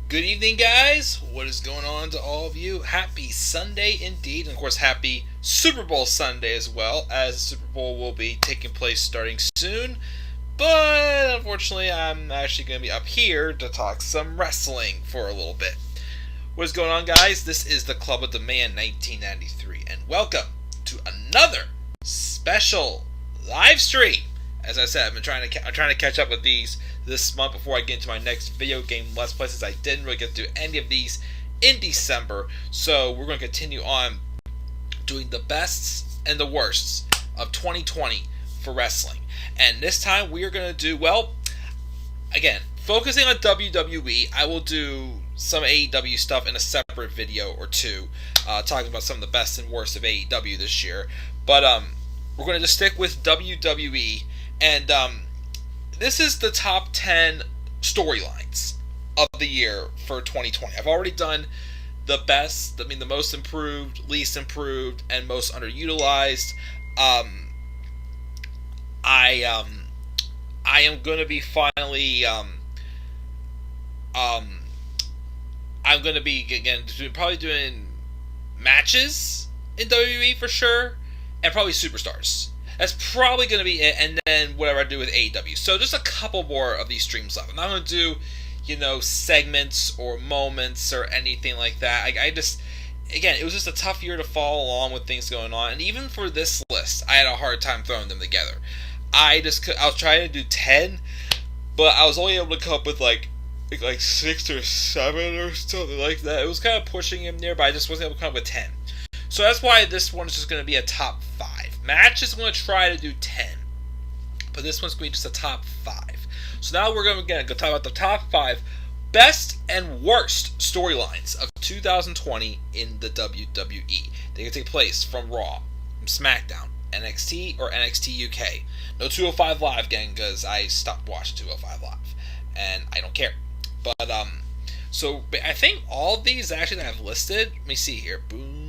Good evening, guys. What is going on to all of you? Happy Sunday indeed, and of course, happy Super Bowl Sunday as well, as the Super Bowl will be taking place starting soon. But unfortunately, I'm actually going to be up here to talk some wrestling for a little bit. What is going on, guys? This is the Club of the Man 1993, and welcome to another special live stream. As I said, I'm trying to catch up with these this month before I get into my next video game Let's Play, since I didn't really get to do any of these in December. So we're going to continue on doing the bests and the worsts of 2020 for wrestling. And this time we are going to do, well, again, focusing on WWE. I will do some AEW stuff in a separate video or two, talking about some of the best and worst of AEW this year. But we're going to just stick with WWE. And this is the top 10 storylines of the year for 2020. I've already done the best, the most improved, least improved, and most underutilized. I am going to be finally I'm going to be again probably doing matches in WWE for sure, and probably superstars. That's probably going to be it, and then whatever I do with AEW. So just a couple more of these streams left. I'm not going to do, segments or moments or anything like that. I just, again, it was just a tough year to follow along with things going on, and even for this list, I had a hard time throwing them together. I was trying to do 10, but I was only able to come up with like 6 or 7 or something like that. It was kind of pushing him there, but I just wasn't able to come up with 10. So that's why this one is just going to be a top 5. Match is going to try to do 10, but this one's going to be just a top 5. So now we're going to talk about the top 5 best and worst storylines of 2020 in the WWE. They can take place from Raw, from SmackDown, NXT, or NXT UK. No 205 Live, gang, because I stopped watching 205 Live, and I don't care. But so I think all of these actually that I've listed. Let me see here. Boom.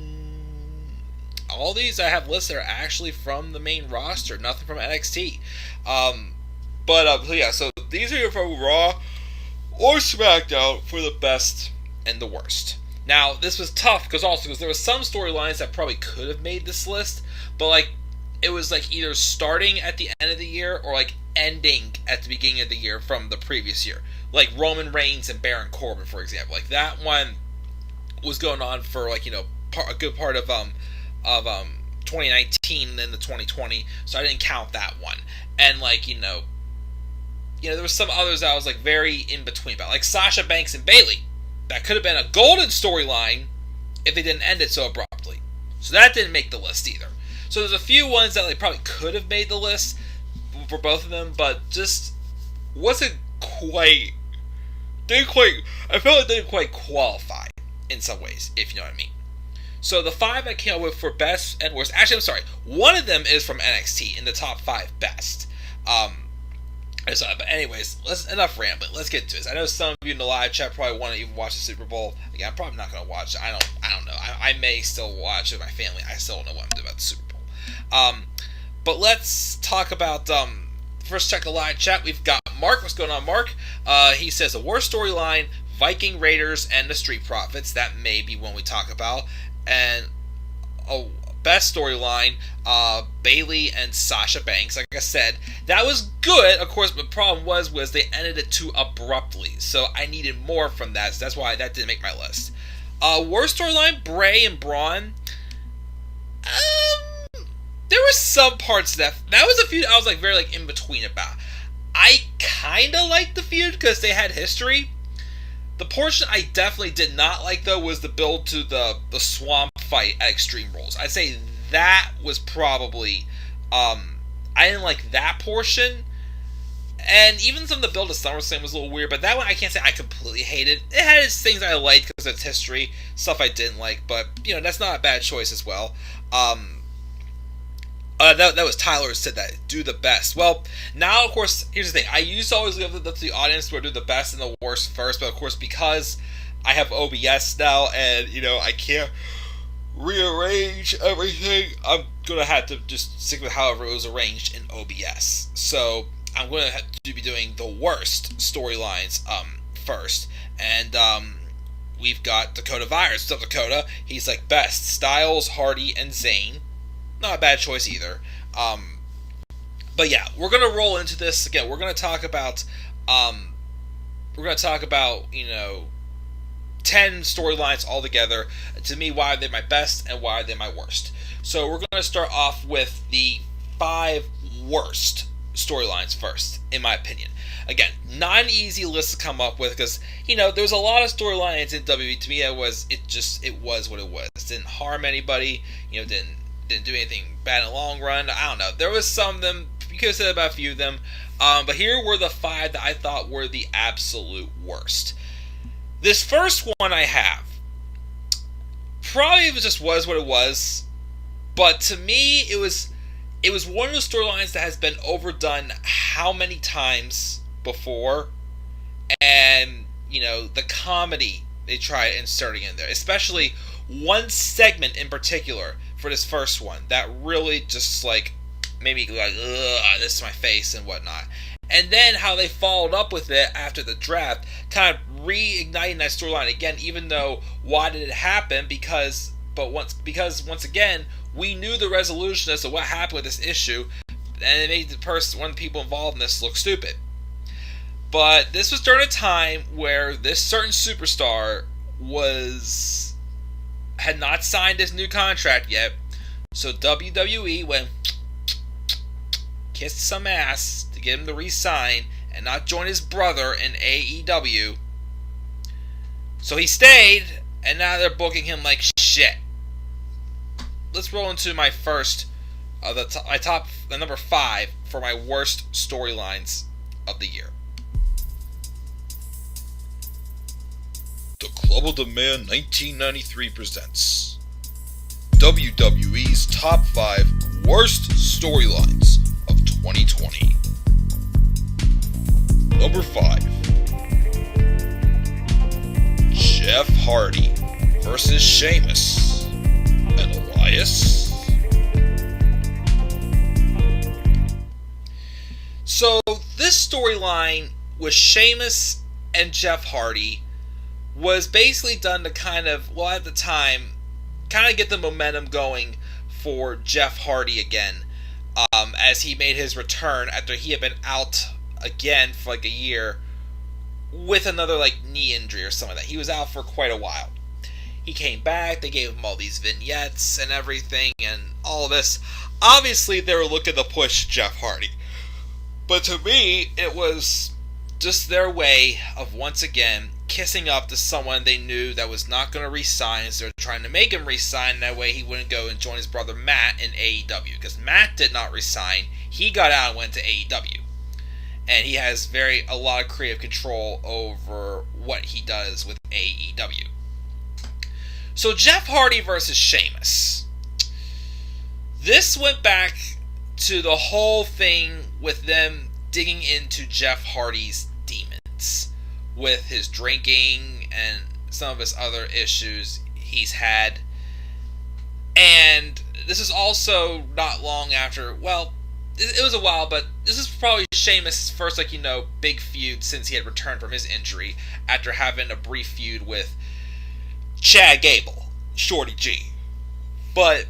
All these I have listed are actually from the main roster, nothing from NXT. So these are from Raw or SmackDown for the best and the worst. Now, this was tough because there were some storylines that probably could have made this list, but it was either starting at the end of the year or ending at the beginning of the year from the previous year. Like Roman Reigns and Baron Corbin, for example. That one was going on for a good part of 2019 and then the 2020, so I didn't count that one. And there was some others that I was very in between about, like Sasha Banks and Bayley. That could have been a golden storyline if they didn't end it so abruptly. So that didn't make the list either. So there's a few ones that probably could have made the list for both of them, but just wasn't quite. I felt like they didn't quite qualify in some ways, if you know what I mean. So the 5 I came up with for best and worst. Actually, I'm sorry. One of them is from NXT in the top 5 best. But anyways, enough rambling. Let's get to this. I know some of you in the live chat probably want to even watch the Super Bowl. Again, I'm probably not going to watch it. I don't know. I may still watch it with my family. I still don't know what I'm doing about the Super Bowl. But let's talk about. First, check the live chat. We've got Mark. What's going on, Mark? He says the worst storyline: Viking Raiders and the Street Profits. That may be one we talk about. And best storyline, Bayley and Sasha Banks. Like I said, that was good, of course, but the problem was they ended it too abruptly. So I needed more from that. So that's why that didn't make my list. Worst storyline, Bray and Braun. There were some parts that was a feud I was very in between about. I kind of liked the feud because they had history. The portion I definitely did not like, though, was the build to the swamp fight at Extreme Rules. I'd say that was probably, I didn't like that portion. And even some of the build to SummerSlam was a little weird, but that one I can't say I completely hated. It had its things I liked because of its history, stuff I didn't like, but, that's not a bad choice as well. That was Tyler who said that. Do the best. Well, now, of course, here's the thing. I used to always leave it to the audience where do the best and the worst first, but of course, because I have OBS now and, I can't rearrange everything, I'm going to have to just stick with however it was arranged in OBS. So, I'm going to be doing the worst storylines first, And we've got Dakota Virus. What's up, Dakota? He's like best. Styles, Hardy, and Zayn. Not a bad choice either. But yeah, we're gonna roll into this again. We're gonna talk about 10 storylines all together. To me, why are they my best and why are they my worst? So we're gonna start off with the 5 worst storylines first, in my opinion. Again, not an easy list to come up with because there's a lot of storylines in WWE. To me, it was what it was. It didn't harm anybody. Didn't do anything bad in the long run. I don't know. There was some of them. You could have said about a few of them. But here were the 5 that I thought were the absolute worst. This first one I have probably just was what it was. But to me, it was one of those storylines that has been overdone how many times before, and the comedy they tried inserting in there, especially one segment in particular for this first one that really just made me like, ugh, this is my face and whatnot. And then how they followed up with it after the draft, kind of reigniting that storyline again. Even though, why did it happen? Because once again, we knew the resolution as to what happened with this issue, and it made one of the people involved in this look stupid. But this was during a time where this certain superstar had not signed his new contract yet, so WWE went kissed some ass to get him to re-sign and not join his brother in AEW. So he stayed, and now they're booking him like shit. Let's roll into my first, the number 5 for my worst storylines of the year. The Club of the Man 1993 presents WWE's Top 5 Worst Storylines of 2020. Number 5. Jeff Hardy versus Sheamus and Elias. So this storyline with Sheamus and Jeff Hardy was basically done to at the time, get the momentum going for Jeff Hardy again, as he made his return after he had been out again for a year with another knee injury or something like that. He was out for quite a while. He came back, they gave him all these vignettes and everything and all of this. Obviously they were looking to push Jeff Hardy. But to me, it was just their way of once again kissing up to someone they knew that was not going to re-sign, so they're trying to make him re-sign, that way he wouldn't go and join his brother Matt in AEW, because Matt did not re-sign. He got out and went to AEW, and he has a lot of creative control over what he does with AEW. So Jeff Hardy versus Sheamus. This went back to the whole thing with them digging into Jeff Hardy's demons, with his drinking and some of his other issues he's had. And this is also not long after, it was a while, but this is probably Sheamus' first, big feud since he had returned from his injury after having a brief feud with Chad Gable, Shorty G. But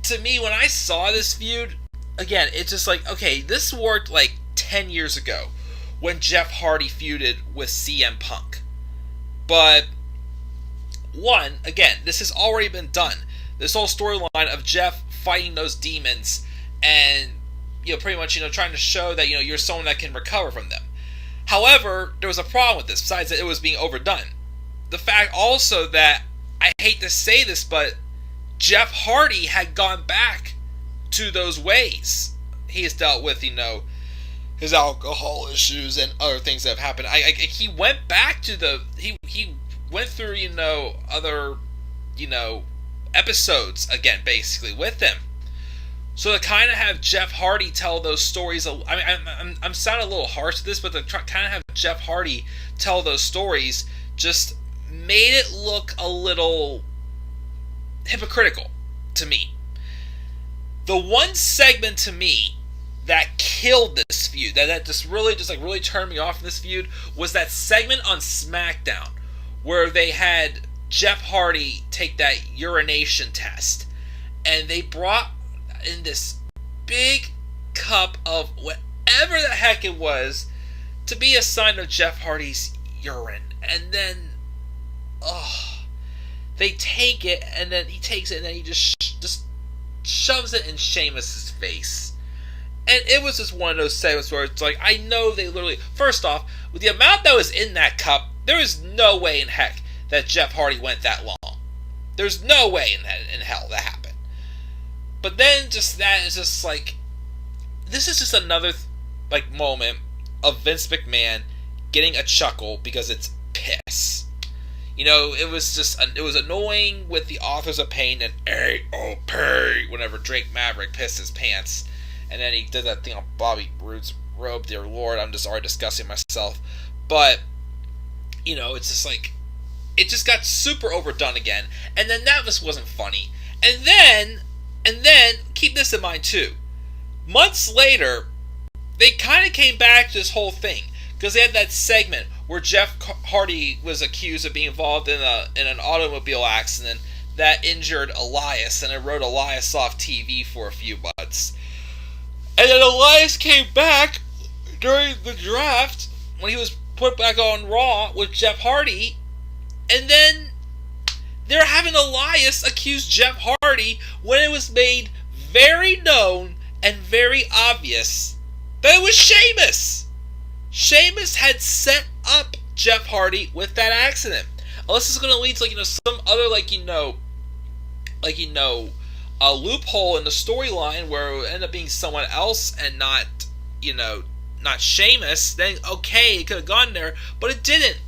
to me, when I saw this feud, again, it's just okay, this worked 10 years ago when Jeff Hardy feuded with CM Punk. But, again, this has already been done. This whole storyline of Jeff fighting those demons and, pretty much, trying to show that, you're someone that can recover from them. However, there was a problem with this, besides that it was being overdone. The fact also that, I hate to say this, but Jeff Hardy had gone back to those ways. He has dealt with, his alcohol issues and other things that have happened. He went back to he went through, other, episodes again, basically, with them. So to kind of have Jeff Hardy tell those stories, I'm sounding a little harsh to this, but to kind of have Jeff Hardy tell those stories just made it look a little hypocritical to me. The one segment to me that killed this feud, that just really turned me off in this feud, was that segment on SmackDown where they had Jeff Hardy take that urination test, and they brought in this big cup of whatever the heck it was to be a sign of Jeff Hardy's urine, and then they take it, and then he takes it, and then he just shoves it in Sheamus's face. And it was just one of those segments where it's like, I know they literally, first off, with the amount that was in that cup, there is no way in heck that Jeff Hardy went that long. There's no way in hell that happened. But then just that is just like, this is just another like moment of Vince McMahon getting a chuckle because it's piss. You know, it was annoying with the Authors of Pain and AOP whenever Drake Maverick pissed his pants. And then he did that thing on Bobby Roode's robe. Dear Lord, I'm just already discussing myself. But, you know, it's just like, it just got super overdone again. And then that just wasn't funny. And then, keep this in mind too. Months later, they kind of came back to this whole thing. Because they had that segment where Jeff Hardy was accused of being involved in an automobile accident that injured Elias. And it wrote Elias off TV for a few months. And then Elias came back during the draft when he was put back on Raw with Jeff Hardy. And then they're having Elias accuse Jeff Hardy when it was made very known and very obvious that it was Sheamus. Sheamus had set up Jeff Hardy with that accident. Unless this is going to lead to some other a loophole in the storyline where it would end up being someone else and not Sheamus, then okay, it could have gone there, but it didn't.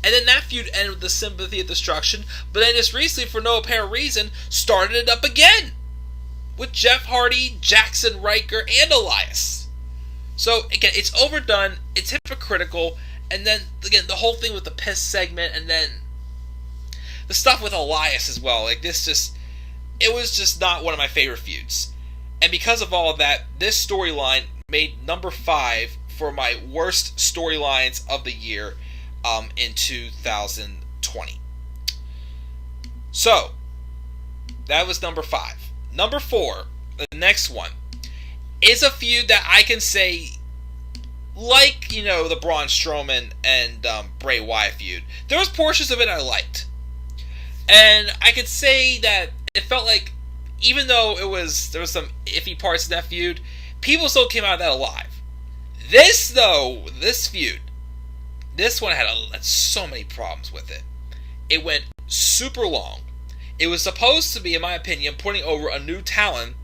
And then that feud ended with the Sympathy of Destruction, but then just recently, for no apparent reason, started it up again with Jeff Hardy, Jackson Riker, and Elias. So again, it's overdone, it's hypocritical, and then again the whole thing with the piss segment, and then the stuff with Elias as well. Like this just. It was just not one of my favorite feuds. And because of all of that, this storyline made number 5 for my worst storylines of the year in 2020. So, that was number 5. Number 4, the next one, is a feud that I can say, like, the Braun Strowman and Bray Wyatt feud. There was portions of it I liked. And I could say that it felt like, even though there was some iffy parts in that feud, people still came out of that alive. This feud, this one had so many problems with it. It went super long. It was supposed to be, in my opinion, putting over a new talent.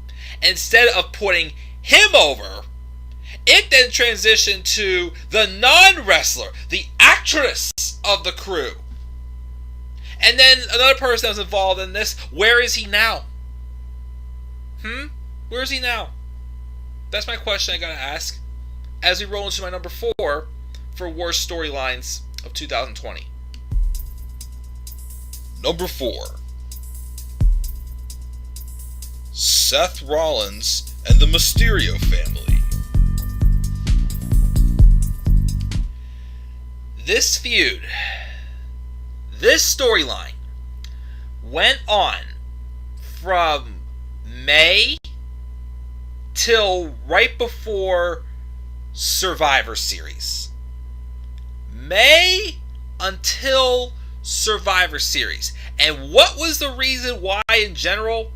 Instead of putting him over, it then transitioned to the non-wrestler, the actress of the crew. And then another person that was involved in this, where is he now? Where is he now? That's my question I gotta ask as we roll into my number 4 for worst storylines of 2020. Number 4. Seth Rollins and the Mysterio family. This feud, this storyline went on from May till right before Survivor Series. May until Survivor Series. And what was the reason why in general?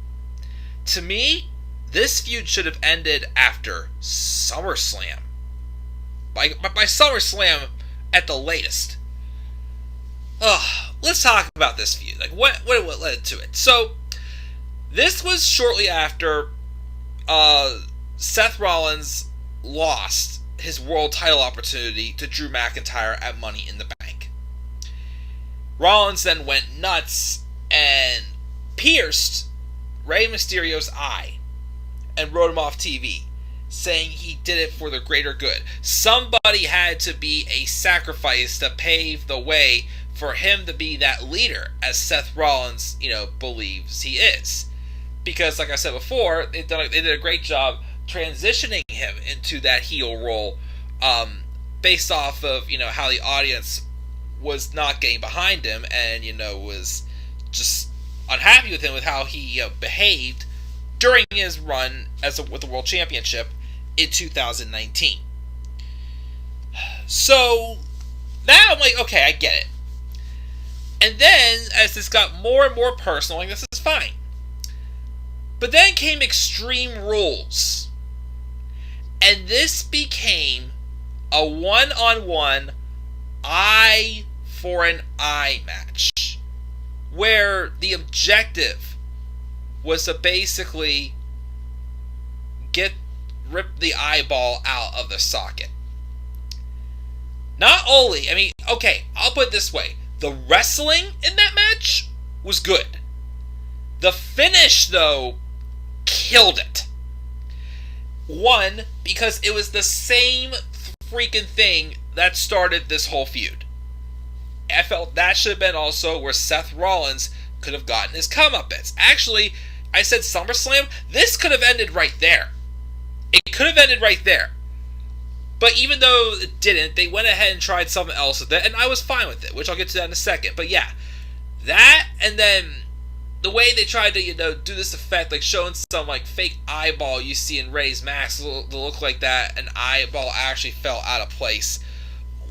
To me, this feud should have ended after SummerSlam. By SummerSlam at the latest. Let's talk about this feud. Like what led to it? So this was shortly after Seth Rollins lost his world title opportunity to Drew McIntyre at Money in the Bank. Rollins then went nuts and pierced Rey Mysterio's eye and wrote him off TV, saying he did it for the greater good. Somebody had to be a sacrifice to pave the way for him to be that leader, as Seth Rollins, believes he is. Because, like I said before, they did a great job transitioning him into that heel role, based off of how the audience was not getting behind him, and was just unhappy with him with how he behaved during his run with the World Championship in 2019. So now I'm like, okay, I get it. And then as this got more and more personal, like, this is fine. But then came Extreme Rules. And this became a one-on-one eye for an eye match, where the objective was to basically rip the eyeball out of the socket. Not only, okay, I'll put it this way. The wrestling in that match was good. The finish, though, killed it. One, because it was the same freaking thing that started this whole feud. I felt that should have been also where Seth Rollins could have gotten his comeuppance. Actually, I said SummerSlam, this could have ended right there. It could have ended right there. But even though it didn't, they went ahead and tried something else with it, and I was fine with it, which I'll get to that in a second. But yeah, that, and then the way they tried to, do this effect, like showing some, like, fake eyeball you see in Ray's mask to look like that an eyeball actually fell out of place,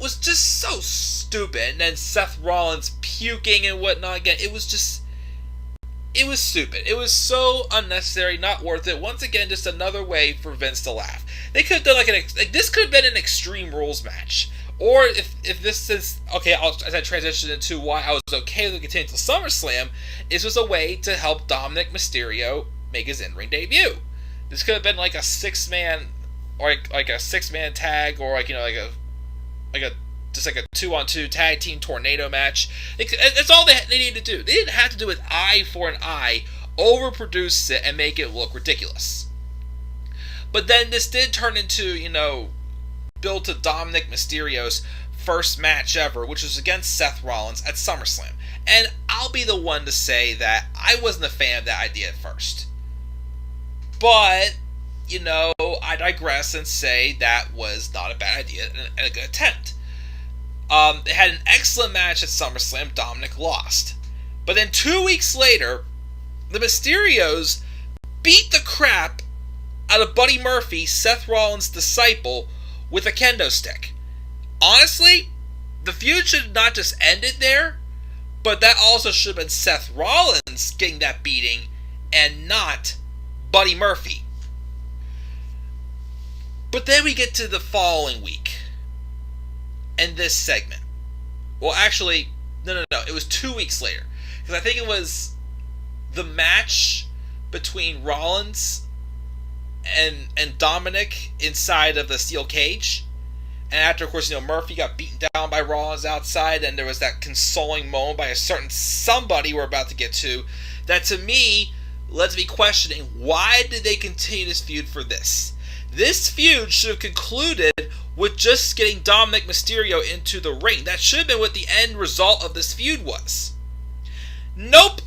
was just so stupid. And then Seth Rollins puking and whatnot again, it was stupid. It was so unnecessary, not worth it. Once again, just another way for Vince to laugh. They could have done this could have been an Extreme Rules match. Or if this is, okay, as I transition into why I was okay with it continuing until SummerSlam, this was a way to help Dominic Mysterio make his in-ring debut. This could have been like a six-man, or like a six-man tag, or like a 2-on-2 tag team tornado match. That's all they needed to do. They didn't have to do it eye for an eye, overproduce it, and make it look ridiculous. But then this did turn into, build to Dominic Mysterio's first match ever, which was against Seth Rollins at SummerSlam. And I'll be the one to say that I wasn't a fan of that idea at first. But, I digress and say that was not a bad idea and a good attempt. They had an excellent match at SummerSlam. Dominic lost. But then 2 weeks later, the Mysterios beat the crap out of Buddy Murphy, Seth Rollins' disciple, with a kendo stick. Honestly, the feud should have not just ended there, but that also should have been Seth Rollins getting that beating and not Buddy Murphy. But then we get to the following week and this segment. Well, actually, no. It was 2 weeks later. Because I think it was the match between Rollins and Dominic inside of the steel cage. And after, of course, Murphy got beaten down by Rollins outside, and there was that consoling moment by a certain somebody we're about to get to, that to me led to me questioning, why did they continue this feud for this? This feud should have concluded with just getting Dominic Mysterio into the ring. That should have been what the end result of this feud was. Nope.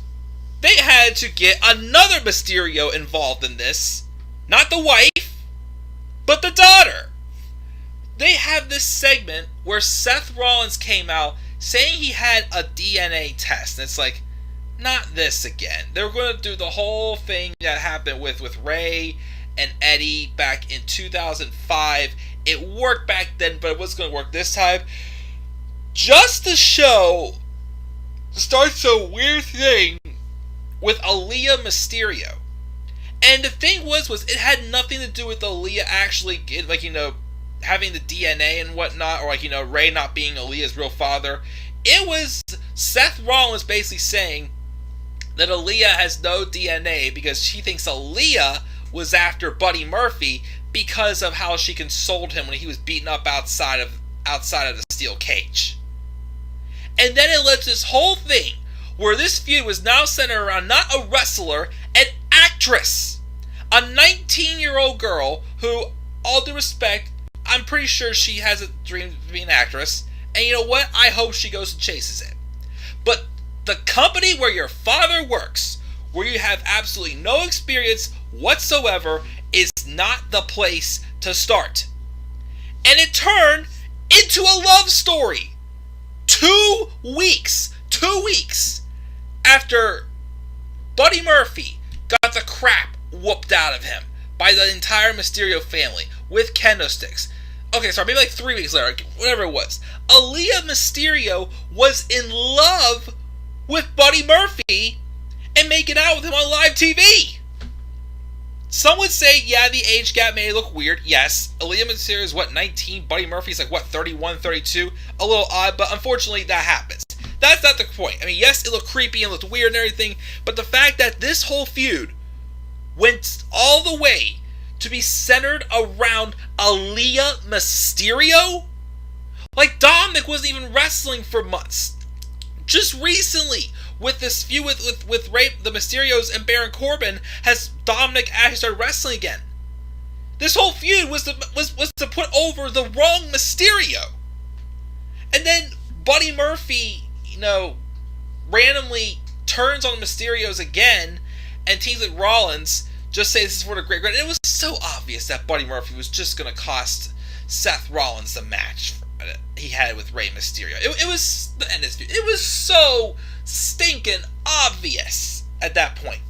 They had to get another Mysterio involved in this. Not the wife, but the daughter. They have this segment where Seth Rollins came out saying he had a DNA test. And it's like, not this again. They were going to do the whole thing that happened with Ray and Eddie back in 2005. It worked back then, but it wasn't going to work this time. Just to show, starts a weird thing with Aaliyah Mysterio. And the thing was it had nothing to do with Aaliyah actually, having the DNA and whatnot, or Ray not being Aaliyah's real father. It was Seth Rollins basically saying that Aaliyah has no DNA because she thinks Aaliyah was after Buddy Murphy because of how she consoled him when he was beaten up outside of the steel cage. And then it led to this whole thing where this feud was now centered around not a wrestler, an actress. A 19-year-old girl who, all due respect, I'm pretty sure she has a dream of being an actress. And you know what? I hope she goes and chases it. But the company where your father works, where you have absolutely no experience whatsoever, is not the place to start. And it turned into a love story. 2 weeks after Buddy Murphy got the crap whooped out of him by the entire Mysterio family with kendo sticks. Okay, sorry, maybe like 3 weeks later, whatever it was. Aaliyah Mysterio was in love with Buddy Murphy and making out with him on live TV. Some would say, yeah, the age gap made it look weird. Yes, Aaliyah Mysterio is, 19? Buddy Murphy's like, 31, 32? A little odd, but unfortunately that happens. That's not the point. I mean, yes, it looked creepy and looked weird and everything, but the fact that this whole feud went all the way to be centered around Aaliyah Mysterio? Like, Dominic wasn't even wrestling for months. Just recently, with this feud with Rey, the Mysterios and Baron Corbin, has Dominic actually started wrestling again. This whole feud was to put over the wrong Mysterio. And then Buddy Murphy, randomly turns on the Mysterios again and teams with Rollins, just say this is for the great. It was so obvious that Buddy Murphy was just going to cost Seth Rollins the match he had with Rey Mysterio. It was the end of this feud. It was so stinking obvious at that point.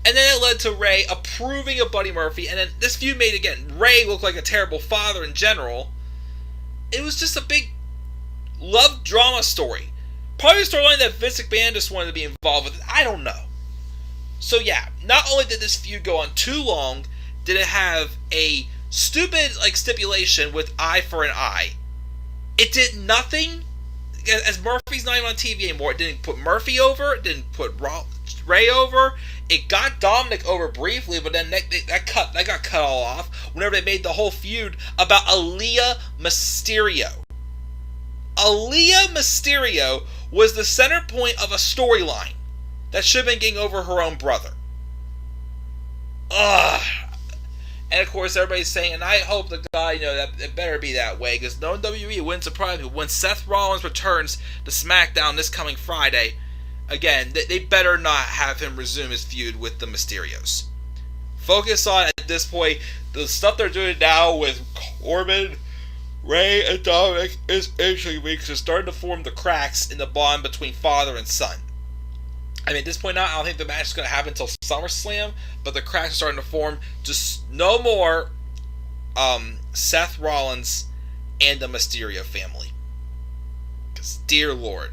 And then it led to Rey approving of Buddy Murphy, and then this feud made, again, Rey look like a terrible father in general. It was just a big love drama story. Probably a storyline that Vince McMahon just wanted to be involved with. I don't know. So yeah, not only did this feud go on too long, did it have a stupid stipulation with eye for an eye. It did nothing. As Murphy's not even on TV anymore, it didn't put Murphy over, it didn't put Rey over. It got Dominic over briefly, but then that got cut all off whenever they made the whole feud about Aaliyah Mysterio. Aaliyah Mysterio was the center point of a storyline that should have been getting over her own brother. Ugh. And of course, everybody's saying, and I hope the guy, that it better be that way, because no WWE wouldn't surprise me. When Seth Rollins returns to SmackDown this coming Friday, again, they better not have him resume his feud with the Mysterios. Focus on, at this point, the stuff they're doing now with Corbin, Rey, and Dominic is interesting because they're starting to form the cracks in the bond between father and son. I mean, at this point now, I don't think the match is going to happen until SummerSlam, but the cracks are starting to form. Just no more Seth Rollins and the Mysterio family. Because, dear Lord.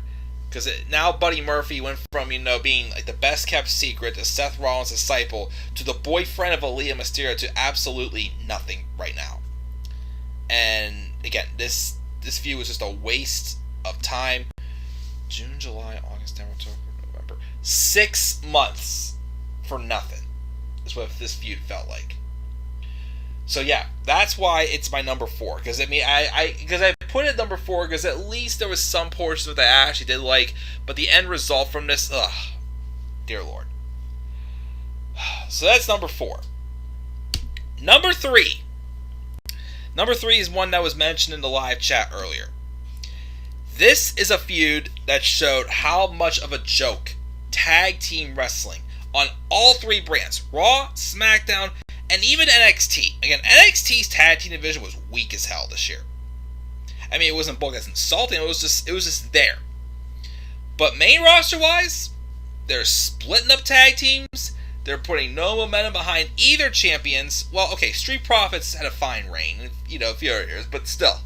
Because now Buddy Murphy went from, being like the best kept secret to Seth Rollins' disciple to the boyfriend of Aaliyah Mysterio to absolutely nothing right now. And, again, this feud was just a waste of time. June, July, August, September, October, November. 6 months for nothing is what this feud felt like. So yeah, that's why it's my number 4. Because I put it at number 4 because at least there was some portions that I actually did like, but the end result from this, dear Lord. So that's number 4. Number 3. Number 3 is one that was mentioned in the live chat earlier. This is a feud that showed how much of a joke tag team wrestling on all 3 brands, Raw, SmackDown, and even NXT. Again, NXT's tag team division was weak as hell this year. I mean, it wasn't booked as insulting, it was just there. But main roster wise, they're splitting up tag teams. They're putting no momentum behind either champions. Well, okay, Street Profits had a fine reign, a few other years, but still.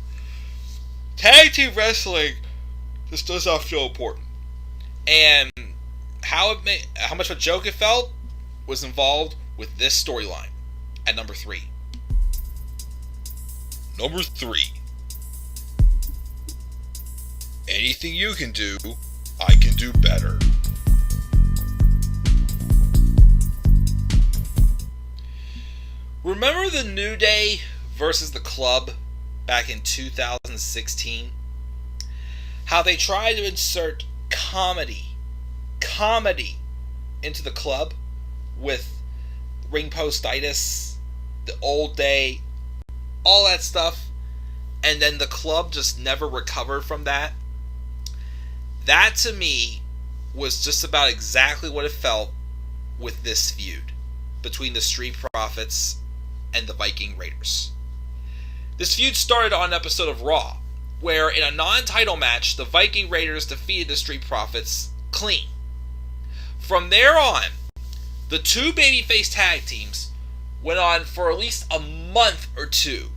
Tag team wrestling just does not feel important. And how much of a joke it felt was involved with this storyline at number 3. Number 3. Anything you can do, I can do better. Remember the New Day versus the Club back in 2016? How they tried to insert comedy into the Club with ring postitis, the Old Day, all that stuff, and then the Club just never recovered from that. That to me was just about exactly what it felt with this feud between the Street Profits and the Viking Raiders. This feud started on an episode of Raw, where in a non-title match, the Viking Raiders defeated the Street Profits clean. From there on, the two babyface tag teams went on for at least a month or two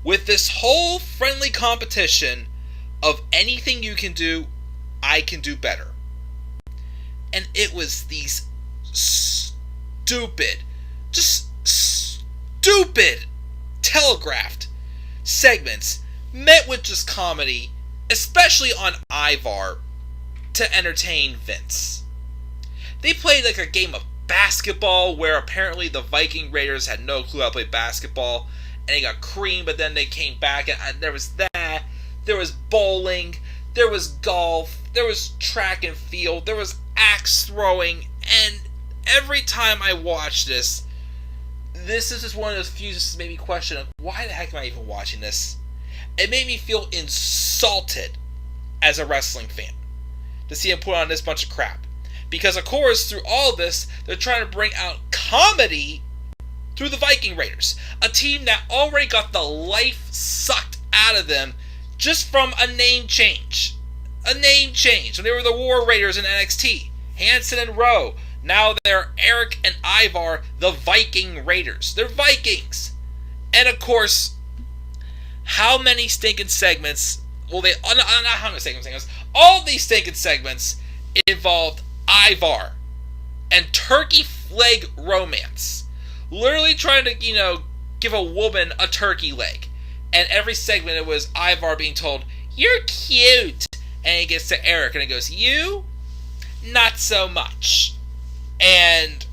with this whole friendly competition of anything you can do, I can do better. And it was these stupid telegraphed segments met with just comedy, especially on Ivar, to entertain Vince. They played like a game of basketball where apparently the Viking Raiders had no clue how to play basketball and they got creamed, but then they came back and there was that, there was bowling, there was golf, there was track and field, there was axe throwing, and every time I watch this is just one of those feuds that made me question, why the heck am I even watching this? It made me feel insulted as a wrestling fan to see him put on this bunch of crap. Because, of course, through all this, they're trying to bring out comedy through the Viking Raiders. A team that already got the life sucked out of them just from a name change. A name change. When they were the War Raiders in NXT. Hanson and Rowe. Now they're Eric and Ivar, the Viking Raiders. They're Vikings. And, of course, how many stinking segments... Well, not how many segments. All these stinking segments involved Ivar and turkey leg romance. Literally trying to, give a woman a turkey leg. And every segment it was Ivar being told, "You're cute." And he gets to Eric and he goes, "You? Not so much." And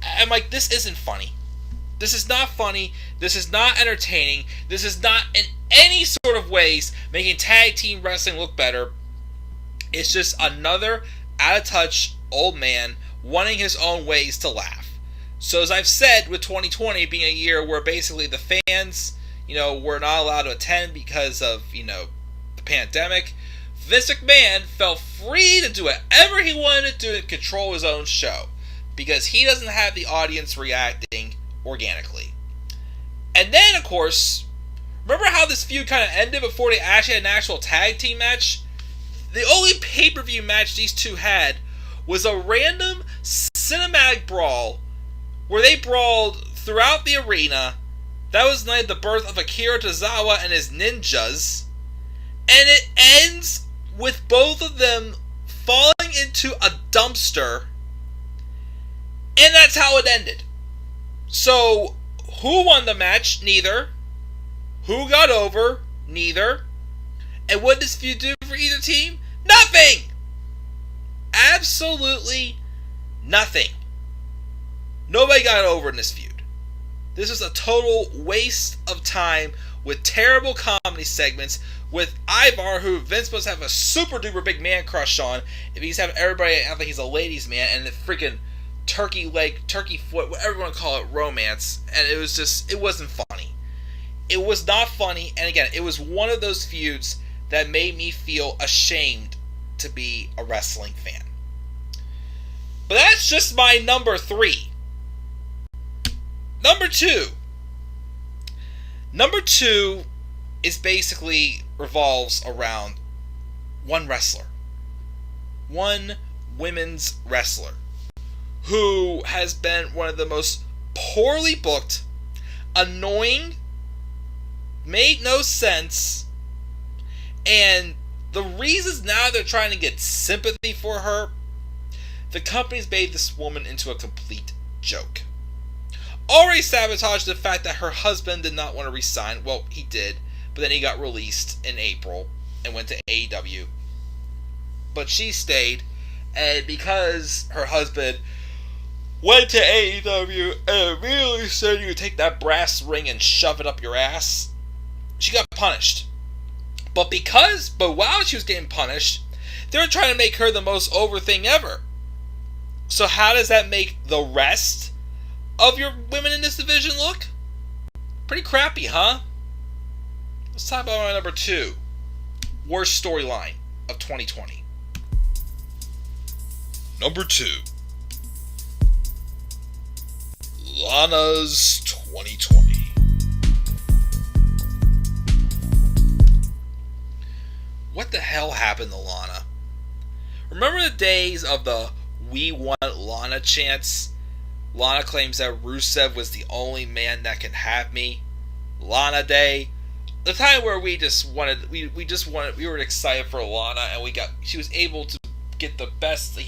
I'm like, this isn't funny. This is not funny. This is not entertaining. This is not in any sort of ways making tag team wrestling look better. It's just another out-of-touch old man wanting his own ways to laugh. So as I've said, with 2020 being a year where basically the fans, were not allowed to attend because of, the pandemic, Vince McMahon felt free to do whatever he wanted to do and control his own show because he doesn't have the audience reacting organically. And then, of course, remember how this feud kind of ended before they actually had an actual tag team match? The only pay-per-view match these two had was a random cinematic brawl where they brawled throughout the arena. That was the birth of Akira Tozawa and his ninjas. And it ends with both of them falling into a dumpster. And that's how it ended. So, who won the match? Neither. Who got over? Neither. And what did this feud do for either team? Nothing! Absolutely nothing. Nobody got over in this feud. This was a total waste of time with terrible comedy segments with Ivar, who Vince must have a super duper big man crush on if he's having everybody act like he's a ladies' man, and the freaking turkey leg, turkey foot, whatever you want to call it, romance. And it wasn't funny. It was not funny, and again, it was one of those feuds that made me feel ashamed to be a wrestling fan. But that's just my number 3. Number 2. Number 2 is basically revolves around one wrestler. One women's wrestler who has been one of the most poorly booked, annoying, made no sense, and the reasons now they're trying to get sympathy for her, the company's made this woman into a complete joke. Already sabotaged the fact that her husband did not want to resign. Well, he did, but then he got released in April and went to AEW. But she stayed, and because her husband went to AEW and immediately said you could take that brass ring and shove it up your ass, she got punished. But while she was getting punished, they were trying to make her the most over thing ever. So how does that make the rest of your women in this division look? Pretty crappy, huh? Let's talk about my number 2. Worst storyline of 2020. Number 2. Lana's 2020. what the hell happened to Lana? Remember the days of the "We Want Lana" chants? Lana claims that Rusev was the only man that can have me. Lana Day. The time where we were excited for Lana, and she was able to get the best,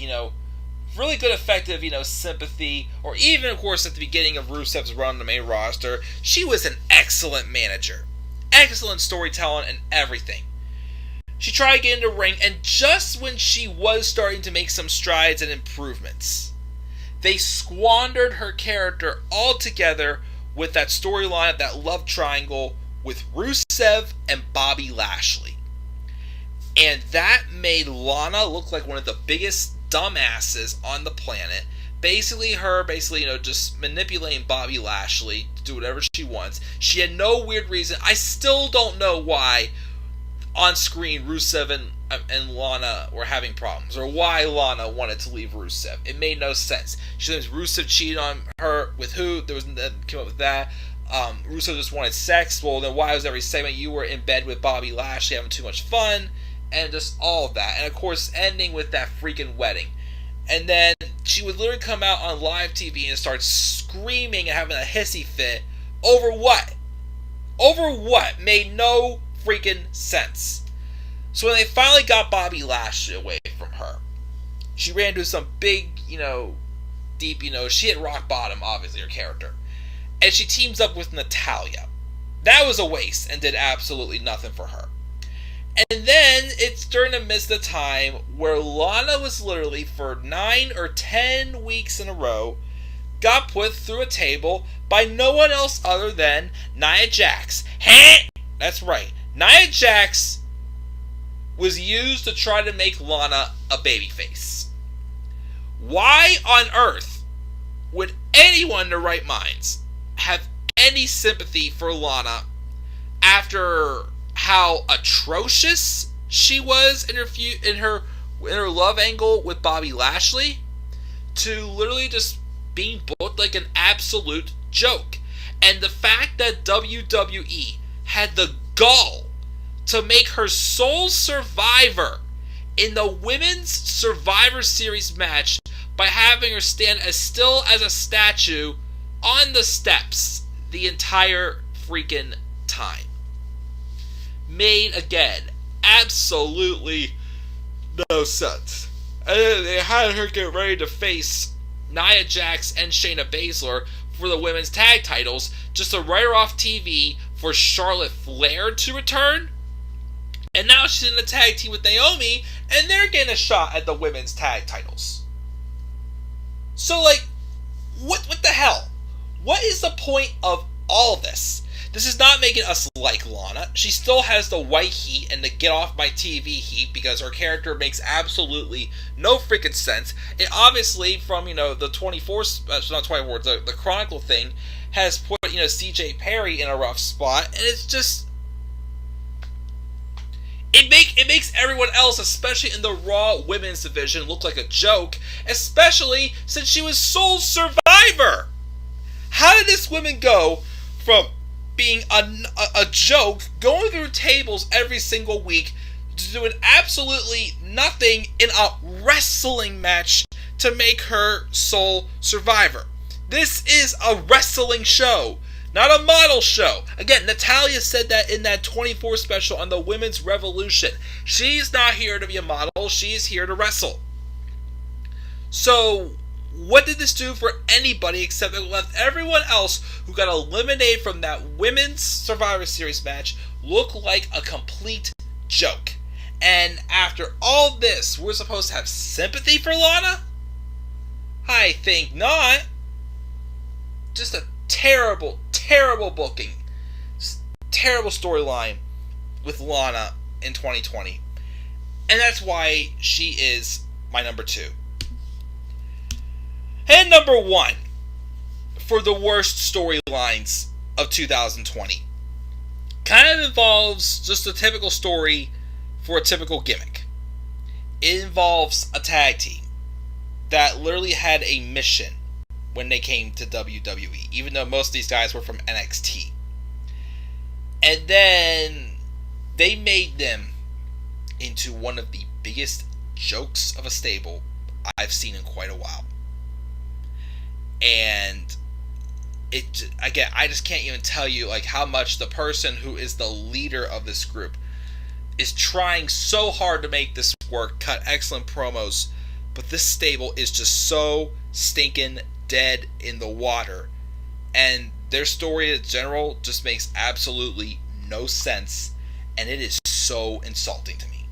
really good, effective, sympathy, or even, of course, at the beginning of Rusev's run on the main roster, she was an excellent manager. Excellent storytelling and everything. She tried to get into the ring, and just when she was starting to make some strides and improvements, they squandered her character altogether with that storyline of that love triangle with Rusev and Bobby Lashley. And that made Lana look like one of the biggest dumbasses on the planet. Basically, just manipulating Bobby Lashley to do whatever she wants. She had no weird reason. I still don't know why on screen Rusev and Lana were having problems, or why Lana wanted to leave Rusev. It made no sense. She claims Rusev cheated on her with who? There was came up with that. Rusev just wanted sex. Well, then why was every segment you were in bed with Bobby Lashley having too much fun? And just all of that. And of course, ending with that freaking wedding. And then she would literally come out on live TV and start screaming and having a hissy fit over what? Over what? Made no freaking sense. So when they finally got Bobby Lashley away from her, she ran into some big, deep, she hit rock bottom, obviously, her character. And she teams up with Natalya. That was a waste and did absolutely nothing for her. And then it's during the midst of the time where Lana was literally for 9 or 10 weeks in a row got put through a table by no one else other than Nia Jax. That's right. Nia Jax was used to try to make Lana a babyface. Why on earth would anyone in their right minds have any sympathy for Lana after how atrocious she was in her love angle with Bobby Lashley, to literally just being booked like an absolute joke? And the fact that WWE had the gall to make her sole survivor in the Women's Survivor Series match by having her stand as still as a statue on the steps the entire freaking time made, again, absolutely no sense. And then they had her get ready to face Nia Jax and Shayna Baszler for the women's tag titles, just to write her off TV for Charlotte Flair to return. And now she's in a tag team with Naomi, and they're getting a shot at the women's tag titles. So, what the hell? What is the point of all this? This is not making us like Lana. She still has the white heat and the get off my TV heat because her character makes absolutely no freaking sense. It obviously, from, the 24, not 24, the Chronicle thing, has put, CJ Perry in a rough spot, and it's just, it makes everyone else, especially in the Raw Women's division, look like a joke, especially since she was sole survivor. How did this woman go from being a joke, going through tables every single week, to doing absolutely nothing in a wrestling match to make her sole survivor? This is a wrestling show, not a model show. Again, Natalya said that in that 24 special on the Women's Revolution. She's not here to be a model, she's here to wrestle. So, what did this do for anybody except it left everyone else who got eliminated from that Women's Survivor Series match look like a complete joke? And after all this, we're supposed to have sympathy for Lana? I think not. Just a terrible, terrible booking. Terrible storyline with Lana in 2020. And that's why she is my number 2. And number 1 for the worst storylines of 2020 kind of involves just a typical story for a typical gimmick. It involves a tag team that literally had a mission when they came to WWE, even though most of these guys were from NXT. And then they made them into one of the biggest jokes of a stable I've seen in quite a while. And it, again, I just can't even tell you like how much the person who is the leader of this group is trying so hard to make this work, cut excellent promos, but this stable is just so stinking dead in the water, and their story in general just makes absolutely no sense, and it is so insulting to me.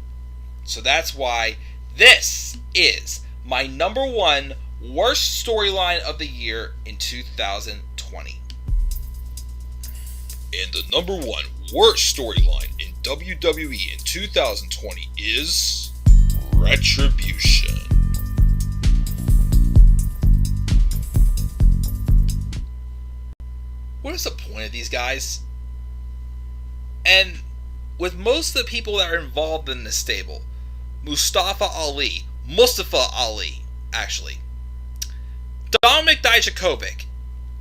So that's why this is my number one worst storyline of the year in 2020. And the number one worst storyline in WWE in 2020 is Retribution. What is the point of these guys? And with most of the people that are involved in this stable, Mustafa Ali, actually, Dominik Dijakovic,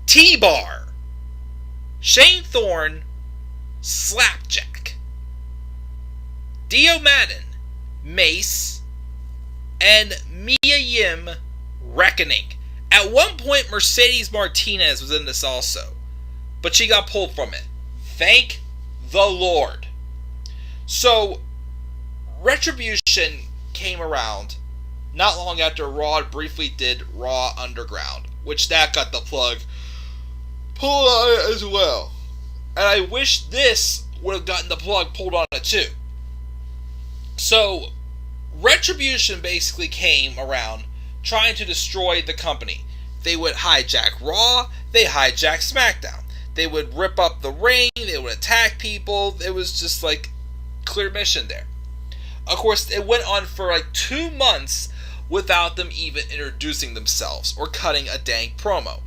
T-Bar, Shane Thorne, Slapjack, Dio Madden, Mace, and Mia Yim, Reckoning. At one point, Mercedes Martinez was in this also, but she got pulled from it. Thank the Lord. So, Retribution came around not long after Raw briefly did Raw Underground, which that got the plug pulled on it as well. And I wish this would have gotten the plug pulled on it too. So, Retribution basically came around trying to destroy the company. They would hijack Raw, they hijacked SmackDown. They would rip up the ring, they would attack people. It was just like clear mission there. Of course, it went on for like 2 months without them even introducing themselves or cutting a dang promo.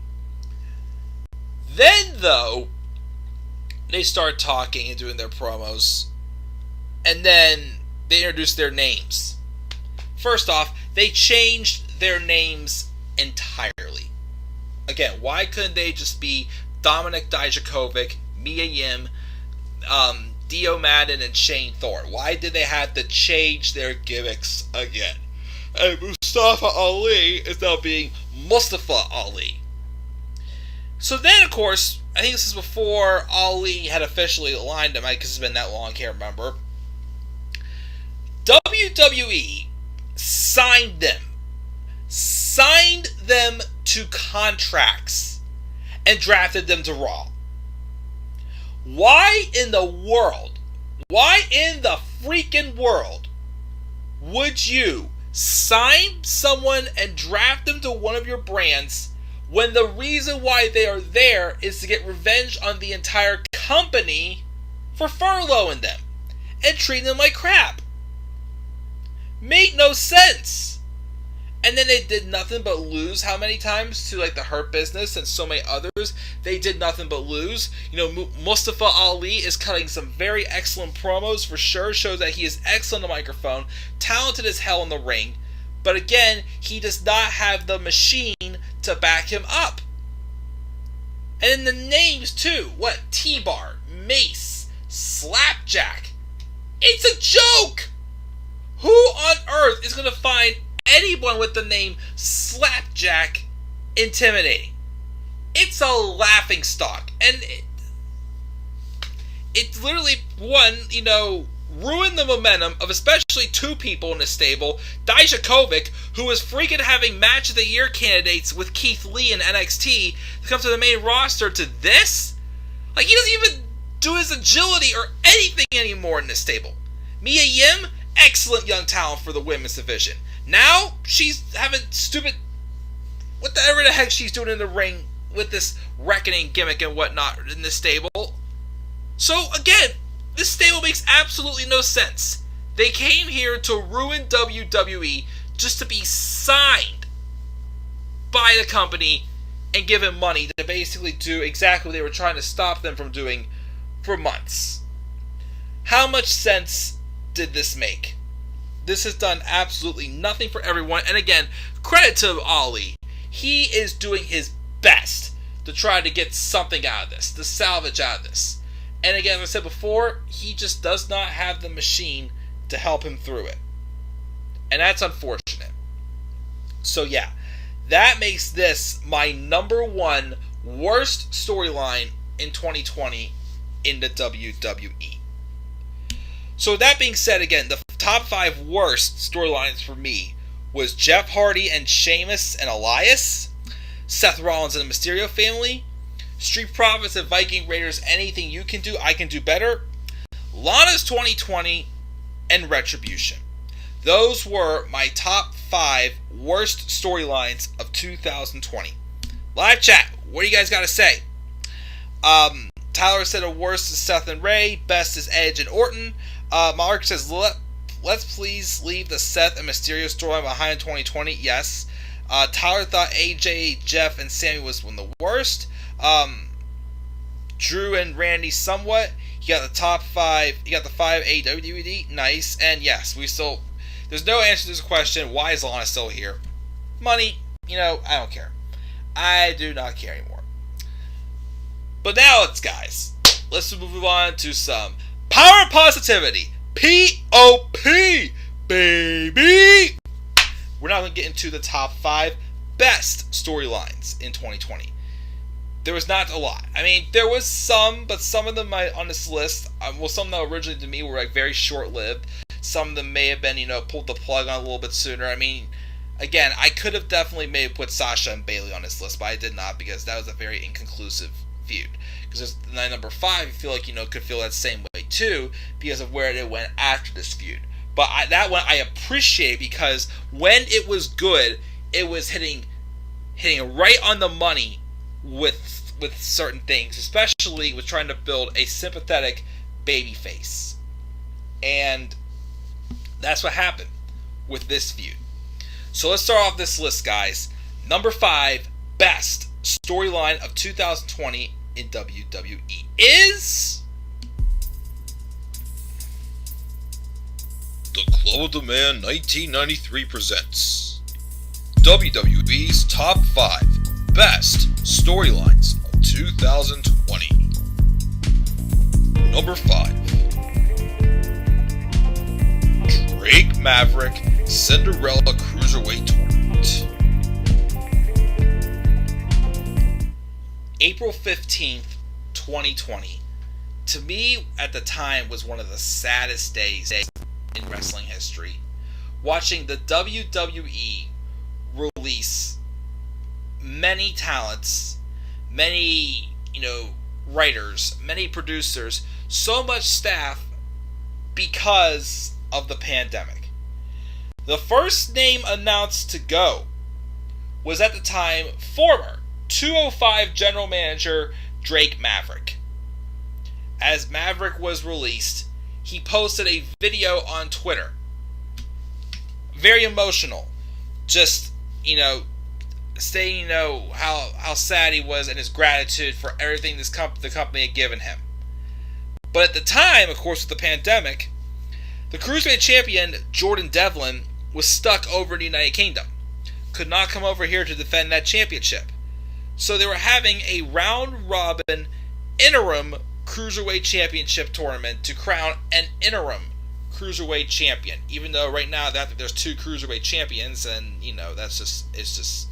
Then, though, they start talking and doing their promos, and then they introduced their names. First off, they changed their names entirely. Again, why couldn't they just be Dominik Dijakovic, Mia Yim, Dio Madden, and Shane Thorne? Why did they have to change their gimmicks again? And Mustafa Ali is now being Mustafa Ali. So then, of course, I think this is before Ali had officially aligned him, because it's been that long, I can't remember. WWE signed them to contracts and drafted them to Raw. Why in the freaking world would you sign someone and draft them to one of your brands when the reason why they are there is to get revenge on the entire company for furloughing them and treating them like crap? Made no sense. And then they did nothing but lose how many times to like the Hurt Business and so many others. They did nothing but lose. You know, Mustafa Ali is cutting some very excellent promos for sure. Shows that he is excellent on the microphone, talented as hell in the ring. But again, he does not have the machine to back him up. And then the names too. What? T-Bar, Mace, Slapjack. It's a joke! Who on earth is going to find anyone with the name Slapjack intimidating? It's a laughing stock. And it literally, ruined the momentum of especially two people in the stable. Dijakovic, who was freaking having match of the year candidates with Keith Lee in NXT, to come to the main roster to this? Like, he doesn't even do his agility or anything anymore in this stable. Mia Yim, excellent young talent for the women's division. Now, she's having stupid, whatever the heck she's doing in the ring with this Reckoning gimmick and whatnot in this stable. So, again, this stable makes absolutely no sense. They came here to ruin WWE just to be signed by the company and given money to basically do exactly what they were trying to stop them from doing for months. How much sense did this make? This has done absolutely nothing for everyone. And again, credit to Ali. He is doing his best to try to get something out of this, to salvage out of this. And again, as I said before, he just does not have the machine to help him through it. And that's unfortunate. So yeah, that makes this my number one worst storyline in 2020 in the WWE. So with that being said, again, the top 5 worst storylines for me was Jeff Hardy and Sheamus and Elias, Seth Rollins and the Mysterio family, Street Profits and Viking Raiders, anything you can do, I can do better, Lana's 2020, and Retribution. Those were my top 5 worst storylines of 2020. Live chat, what do you guys got to say? Tyler said the worst is Seth and Ray, best is Edge and Orton. Mark says, let's please leave the Seth and Mysterio storyline behind in 2020. Yes. Tyler thought AJ, Jeff, and Sammy was one of the worst. Drew and Randy somewhat. He got the top 5. He got the 5 AEW DVD. Nice. And yes, there's no answer to this question. Why is Lana still here? Money. I don't care. I do not care anymore. But now let's move on to some power and positivity. P.O.P. baby. We're now going to get into the top 5 best storylines in 2020. There was not a lot. I mean, there was some, but some of them on this list, some that originally to me were like very short-lived. Some of them may have been, pulled the plug on a little bit sooner. I mean, again, I could have definitely maybe put Sasha and Bayley on this list, but I did not because that was a very inconclusive feud. Because number 5, you feel like, could feel that same way too because of where it went after this feud. But that one I appreciate because when it was good, it was hitting right on the money with certain things, especially with trying to build a sympathetic babyface. And that's what happened with this feud. So let's start off this list, guys. Number 5, best storyline of 2020 in WWE is The Club of the Man 1993 presents WWE's Top 5 Best Storylines of 2020. Number 5. Drake Maverick Cinderella Cruiserweight Tournament. April 15th, 2020. To me, at the time, was one of the saddest days in wrestling history. Watching the WWE release many talents, many, writers, many producers, so much staff because of the pandemic. The first name announced to go was at the time former 205 general manager Drake Maverick. As Maverick was released, he posted a video on Twitter. Very emotional. Just, saying, how sad he was and his gratitude for everything the company had given him. But at the time, of course, with the pandemic, the Cruiserweight champion, Jordan Devlin, was stuck over in the United Kingdom. Could not come over here to defend that championship. So they were having a round-robin interim Cruiserweight Championship tournament to crown an interim Cruiserweight champion. Even though right now there's 2 Cruiserweight champions, and, it's just,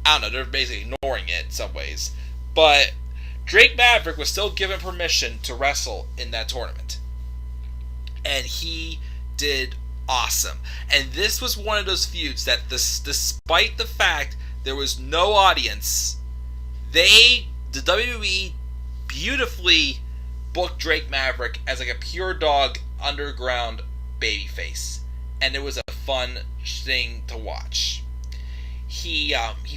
I don't know, they're basically ignoring it in some ways. But Drake Maverick was still given permission to wrestle in that tournament. And he did awesome. And this was one of those feuds that, despite the fact there was no audience, the WWE beautifully booked Drake Maverick as like a pure dog underground babyface, and it was a fun thing to watch. He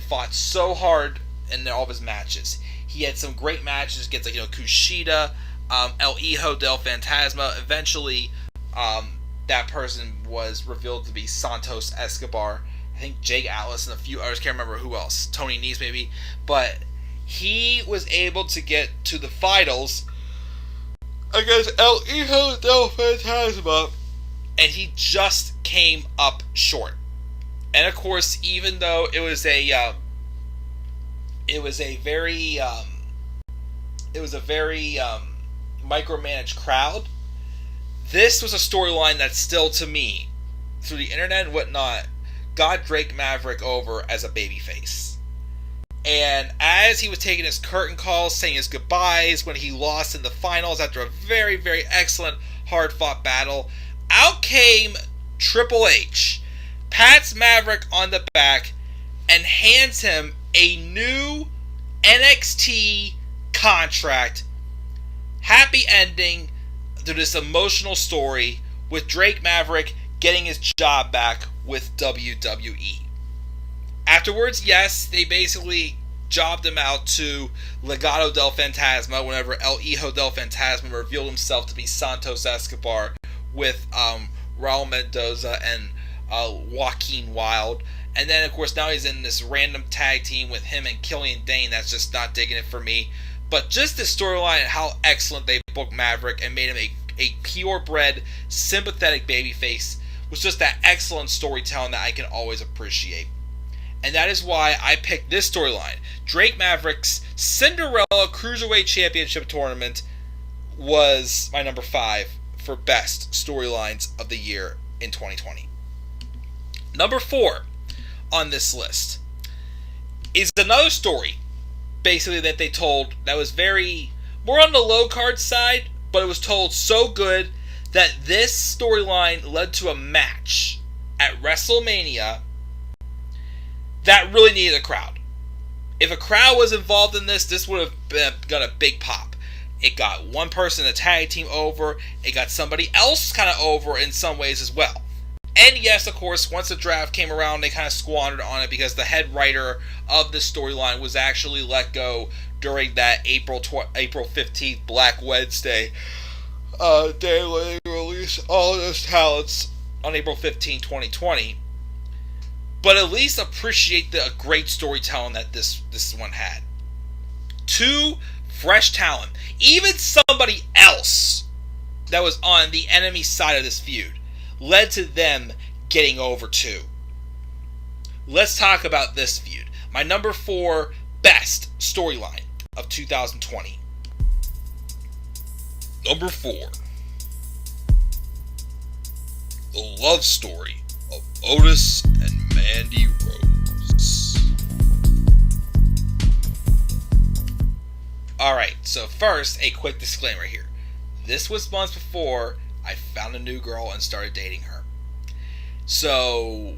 fought so hard in all of his matches. He had some great matches against Kushida, El Hijo del Fantasma. Eventually, that person was revealed to be Santos Escobar. I think Jake Atlas and a few others. Can't remember who else. Tony Nese maybe, but he was able to get to the finals against El Hijo del Fantasma, and he just came up short. And of course, even though it was a very micromanaged crowd, This was a storyline that still, to me, through the internet and whatnot, got Drake Maverick over as a babyface. And as he was taking his curtain calls, saying his goodbyes when he lost in the finals after a very, very excellent, hard-fought battle, out came Triple H, pats Maverick on the back, and hands him a new NXT contract. Happy ending to this emotional story with Drake Maverick getting his job back with WWE. Afterwards, yes, they basically jobbed him out to Legado del Fantasma whenever El Hijo del Fantasma revealed himself to be Santos Escobar with Raul Mendoza and Joaquin Wilde. And then, of course, now he's in this random tag team with him and Killian Dane. That's just not digging it for me. But just the storyline and how excellent they booked Maverick and made him a purebred, sympathetic babyface was just that excellent storytelling that I can always appreciate. And that is why I picked this storyline. Drake Maverick's Cinderella Cruiserweight Championship Tournament was my number 5 for best storylines of the year in 2020. Number 4 on this list is another story, basically, that they told that was very more on the low card side, but it was told so good that this storyline led to a match at WrestleMania that really needed a crowd. If a crowd was involved in this, this would have got a big pop. It got one person, a tag team, over. It got somebody else kind of over in some ways as well. And yes, of course, once the draft came around, they kind of squandered on it because the head writer of this storyline was actually let go during that April 15th Black Wednesday day when they released all of those talents on April 15, 2020. But at least appreciate the great storytelling that this one had. 2 fresh talent. Even somebody else that was on the enemy side of this feud led to them getting over too. Let's talk about this feud. My number 4 best storyline of 2020. Number 4. The love story of Otis and Mandy Rose. Alright, so first, a quick disclaimer here. This was months before I found a new girl and started dating her. So,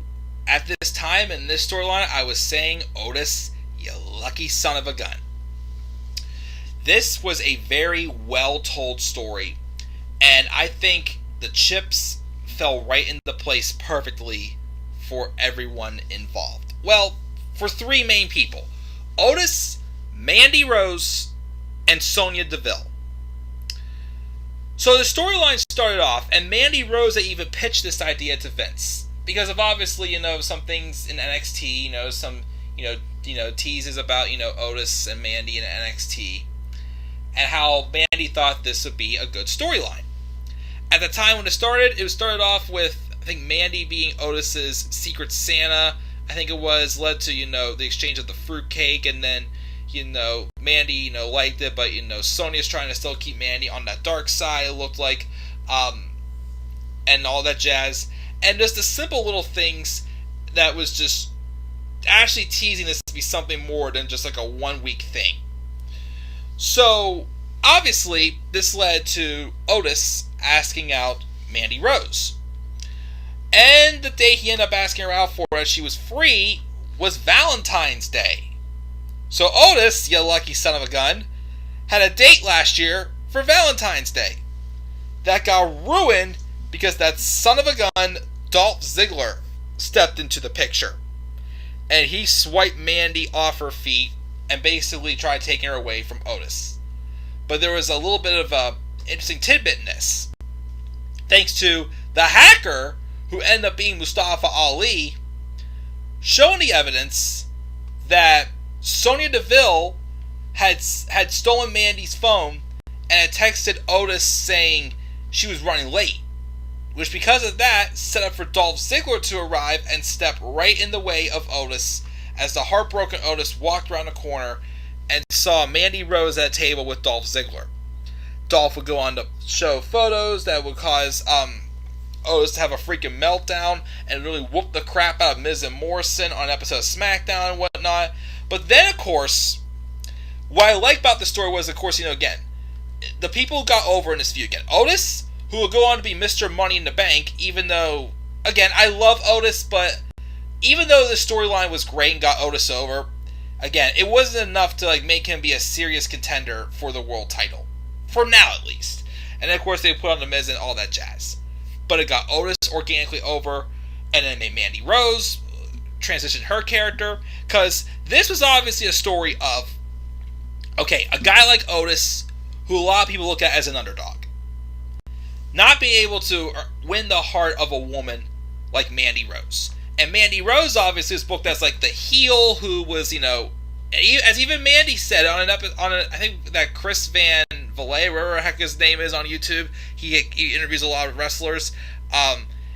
at this time in this storyline, I was saying, Otis, you lucky son of a gun. This was a very well-told story, and I think the chips fell right into place perfectly for everyone involved. Well, for 3 main people. Otis, Mandy Rose, and Sonya Deville. So the storyline started off, and Mandy Rose even pitched this idea to Vince. Because of obviously, some things in NXT, some, teases about, Otis and Mandy in NXT. And how Mandy thought this would be a good storyline. At the time when it started off with, I think, Mandy being Otis's Secret Santa. I think it was led to, the exchange of the fruitcake, and then, Mandy, liked it, but, Sonya's trying to still keep Mandy on that dark side, it looked like, and all that jazz. And just the simple little things that was just actually teasing this to be something more than just like a 1-week thing. So, obviously, this led to Otis asking out Mandy Rose. And the day he ended up asking her out for as she was free was Valentine's Day. So Otis, you lucky son of a gun, had a date last year for Valentine's Day. That got ruined because that son of a gun, Dolph Ziggler, stepped into the picture. And he swiped Mandy off her feet and basically tried taking her away from Otis. But there was a little bit of a interesting tidbit in this. Thanks to the hacker, who ended up being Mustafa Ali, showing the evidence that Sonya Deville had stolen Mandy's phone and had texted Otis saying she was running late. Which, because of that, set up for Dolph Ziggler to arrive and step right in the way of Otis as the heartbroken Otis walked around the corner and saw Mandy Rose at a table with Dolph Ziggler. Dolph would go on to show photos that would cause Otis to have a freaking meltdown and really whoop the crap out of Miz and Morrison on an episode of SmackDown and whatnot. But then, of course, what I like about the story was, of course, again, the people who got over in this feud. Again, Otis, who will go on to be Mr. Money in the Bank, even though, again, I love Otis, but even though the storyline was great and got Otis over, again, it wasn't enough to make him be a serious contender for the world title. For now, at least. And then, of course, they put on the Miz and all that jazz. But it got Otis organically over, and then it made Mandy Rose transition her character, because this was obviously a story of, okay, a guy like Otis, who a lot of people look at as an underdog, not being able to win the heart of a woman like Mandy Rose. And Mandy Rose obviously is booked as the heel who was, as even Mandy said on I think that Chris Van Vliet, whatever the heck his name is on YouTube, he interviews a lot of wrestlers,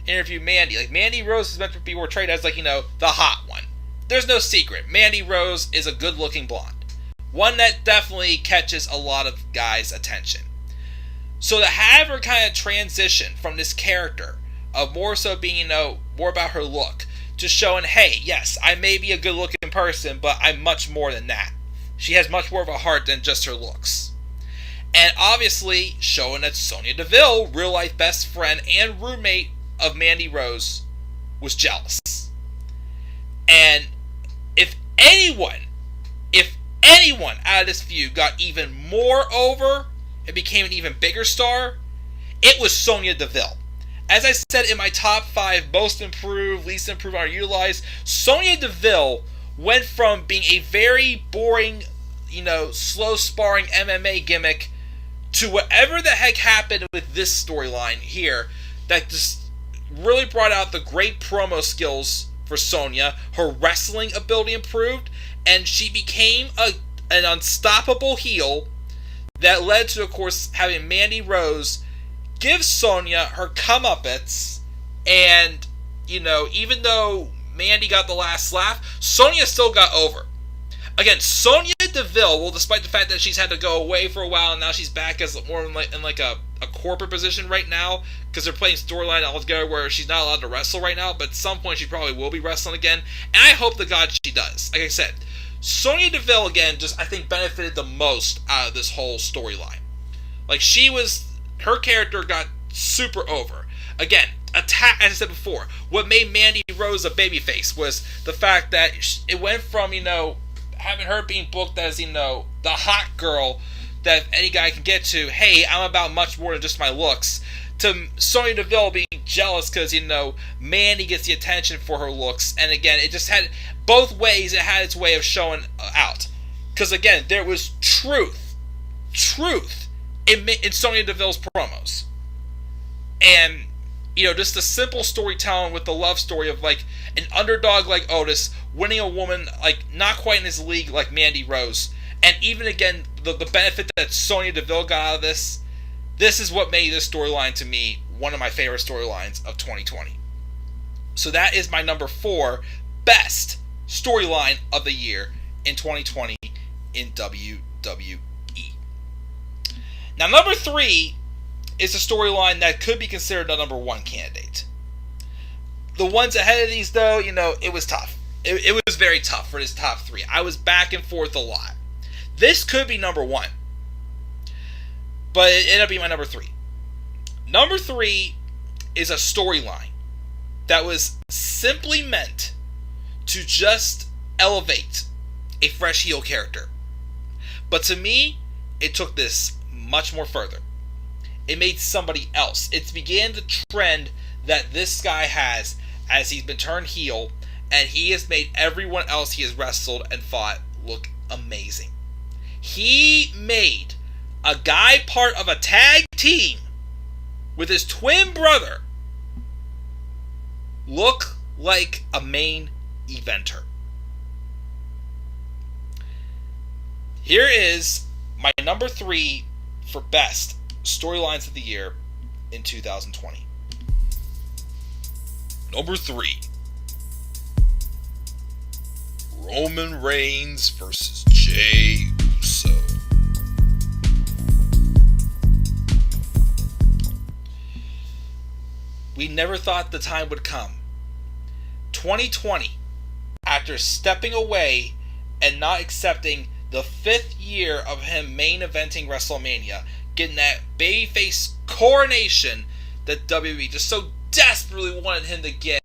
interviewed Mandy. Mandy Rose is meant to be portrayed as the hot one. There's no secret. Mandy Rose is a good-looking blonde. One that definitely catches a lot of guys' attention. So to have her kind of transition from this character of more so being, more about her look, to showing, hey, yes, I may be a good-looking person, but I'm much more than that. She has much more of a heart than just her looks. And obviously showing that Sonya Deville, real-life best friend and roommate of Mandy Rose, was jealous. And if anyone out of this feud got even more over and became an even bigger star, it was Sonya Deville. As I said in my top 5 most improved, least improved, underutilized, Sonya Deville went from being a very boring, slow sparring MMA gimmick to whatever the heck happened with this storyline here that just really brought out the great promo skills for Sonya. Her wrestling ability improved, and she became an unstoppable heel that led to, of course, having Mandy Rose give Sonya her comeuppance, and, even though Mandy got the last laugh, Sonya still got over. Again, Sonya Deville, well, despite the fact that she's had to go away for a while, and now she's back as more in a corporate position right now, because they're playing storyline altogether where she's not allowed to wrestle right now, but at some point she probably will be wrestling again, and I hope to God she does. Like I said, Sonya Deville, again, just, I think, benefited the most out of this whole storyline. Her character got super over. Again, as I said before, what made Mandy Rose a babyface was the fact that it went from, having her being booked as, the hot girl that any guy can get to, hey, I'm about much more than just my looks, to Sonya Deville being jealous because, Mandy gets the attention for her looks. And again, it just had both ways. It had its way of showing out. Because again, there was truth in Sonya Deville's promos. And, just the simple storytelling with the love story of, an underdog like Otis winning a woman, not quite in his league like Mandy Rose. And even, again, the benefit that Sonya Deville got out of this is what made this storyline, to me, one of my favorite storylines of 2020. So that is my number 4 best storyline of the year in 2020 in WWE. Now, number 3 is a storyline that could be considered a number 1 candidate. The ones ahead of these, though, it was tough. It was very tough for this top 3. I was back and forth a lot. This could be number 1, but it ended up being my number 3. Number 3 is a storyline that was simply meant to just elevate a fresh heel character. But to me, it took this much more further. It made somebody else. It began the trend that this guy has as he's been turned heel, and he has made everyone else he has wrestled and fought look amazing. He made a guy part of a tag team with his twin brother look like a main eventer. Here is my number 3 for best storylines of the year in 2020. Number 3. Roman Reigns versus Jey Uso. We never thought the time would come. 2020, after stepping away and not accepting the 5th year of him main eventing WrestleMania, getting that babyface coronation that WWE just so desperately wanted him to get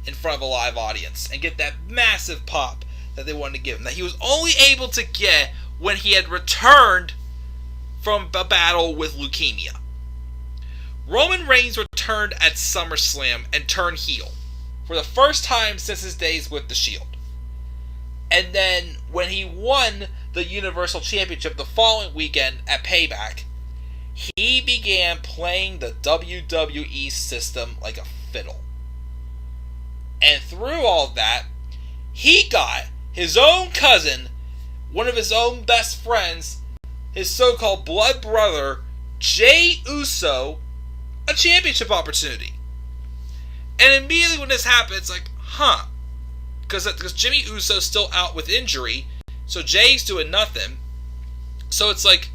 in front of a live audience and get that massive pop that they wanted to give him, that he was only able to get when he had returned from a battle with leukemia. Roman Reigns returned at SummerSlam and turned heel for the first time since his days with the Shield. And then when he won the Universal Championship the following weekend at Payback, he began playing the WWE system like a fiddle. And through all that, he got his own cousin, one of his own best friends, his so-called blood brother, Jey Uso, a championship opportunity. And immediately when this happened, it's like, because Jimmy Uso's still out with injury, so Jay's doing nothing. So it's like,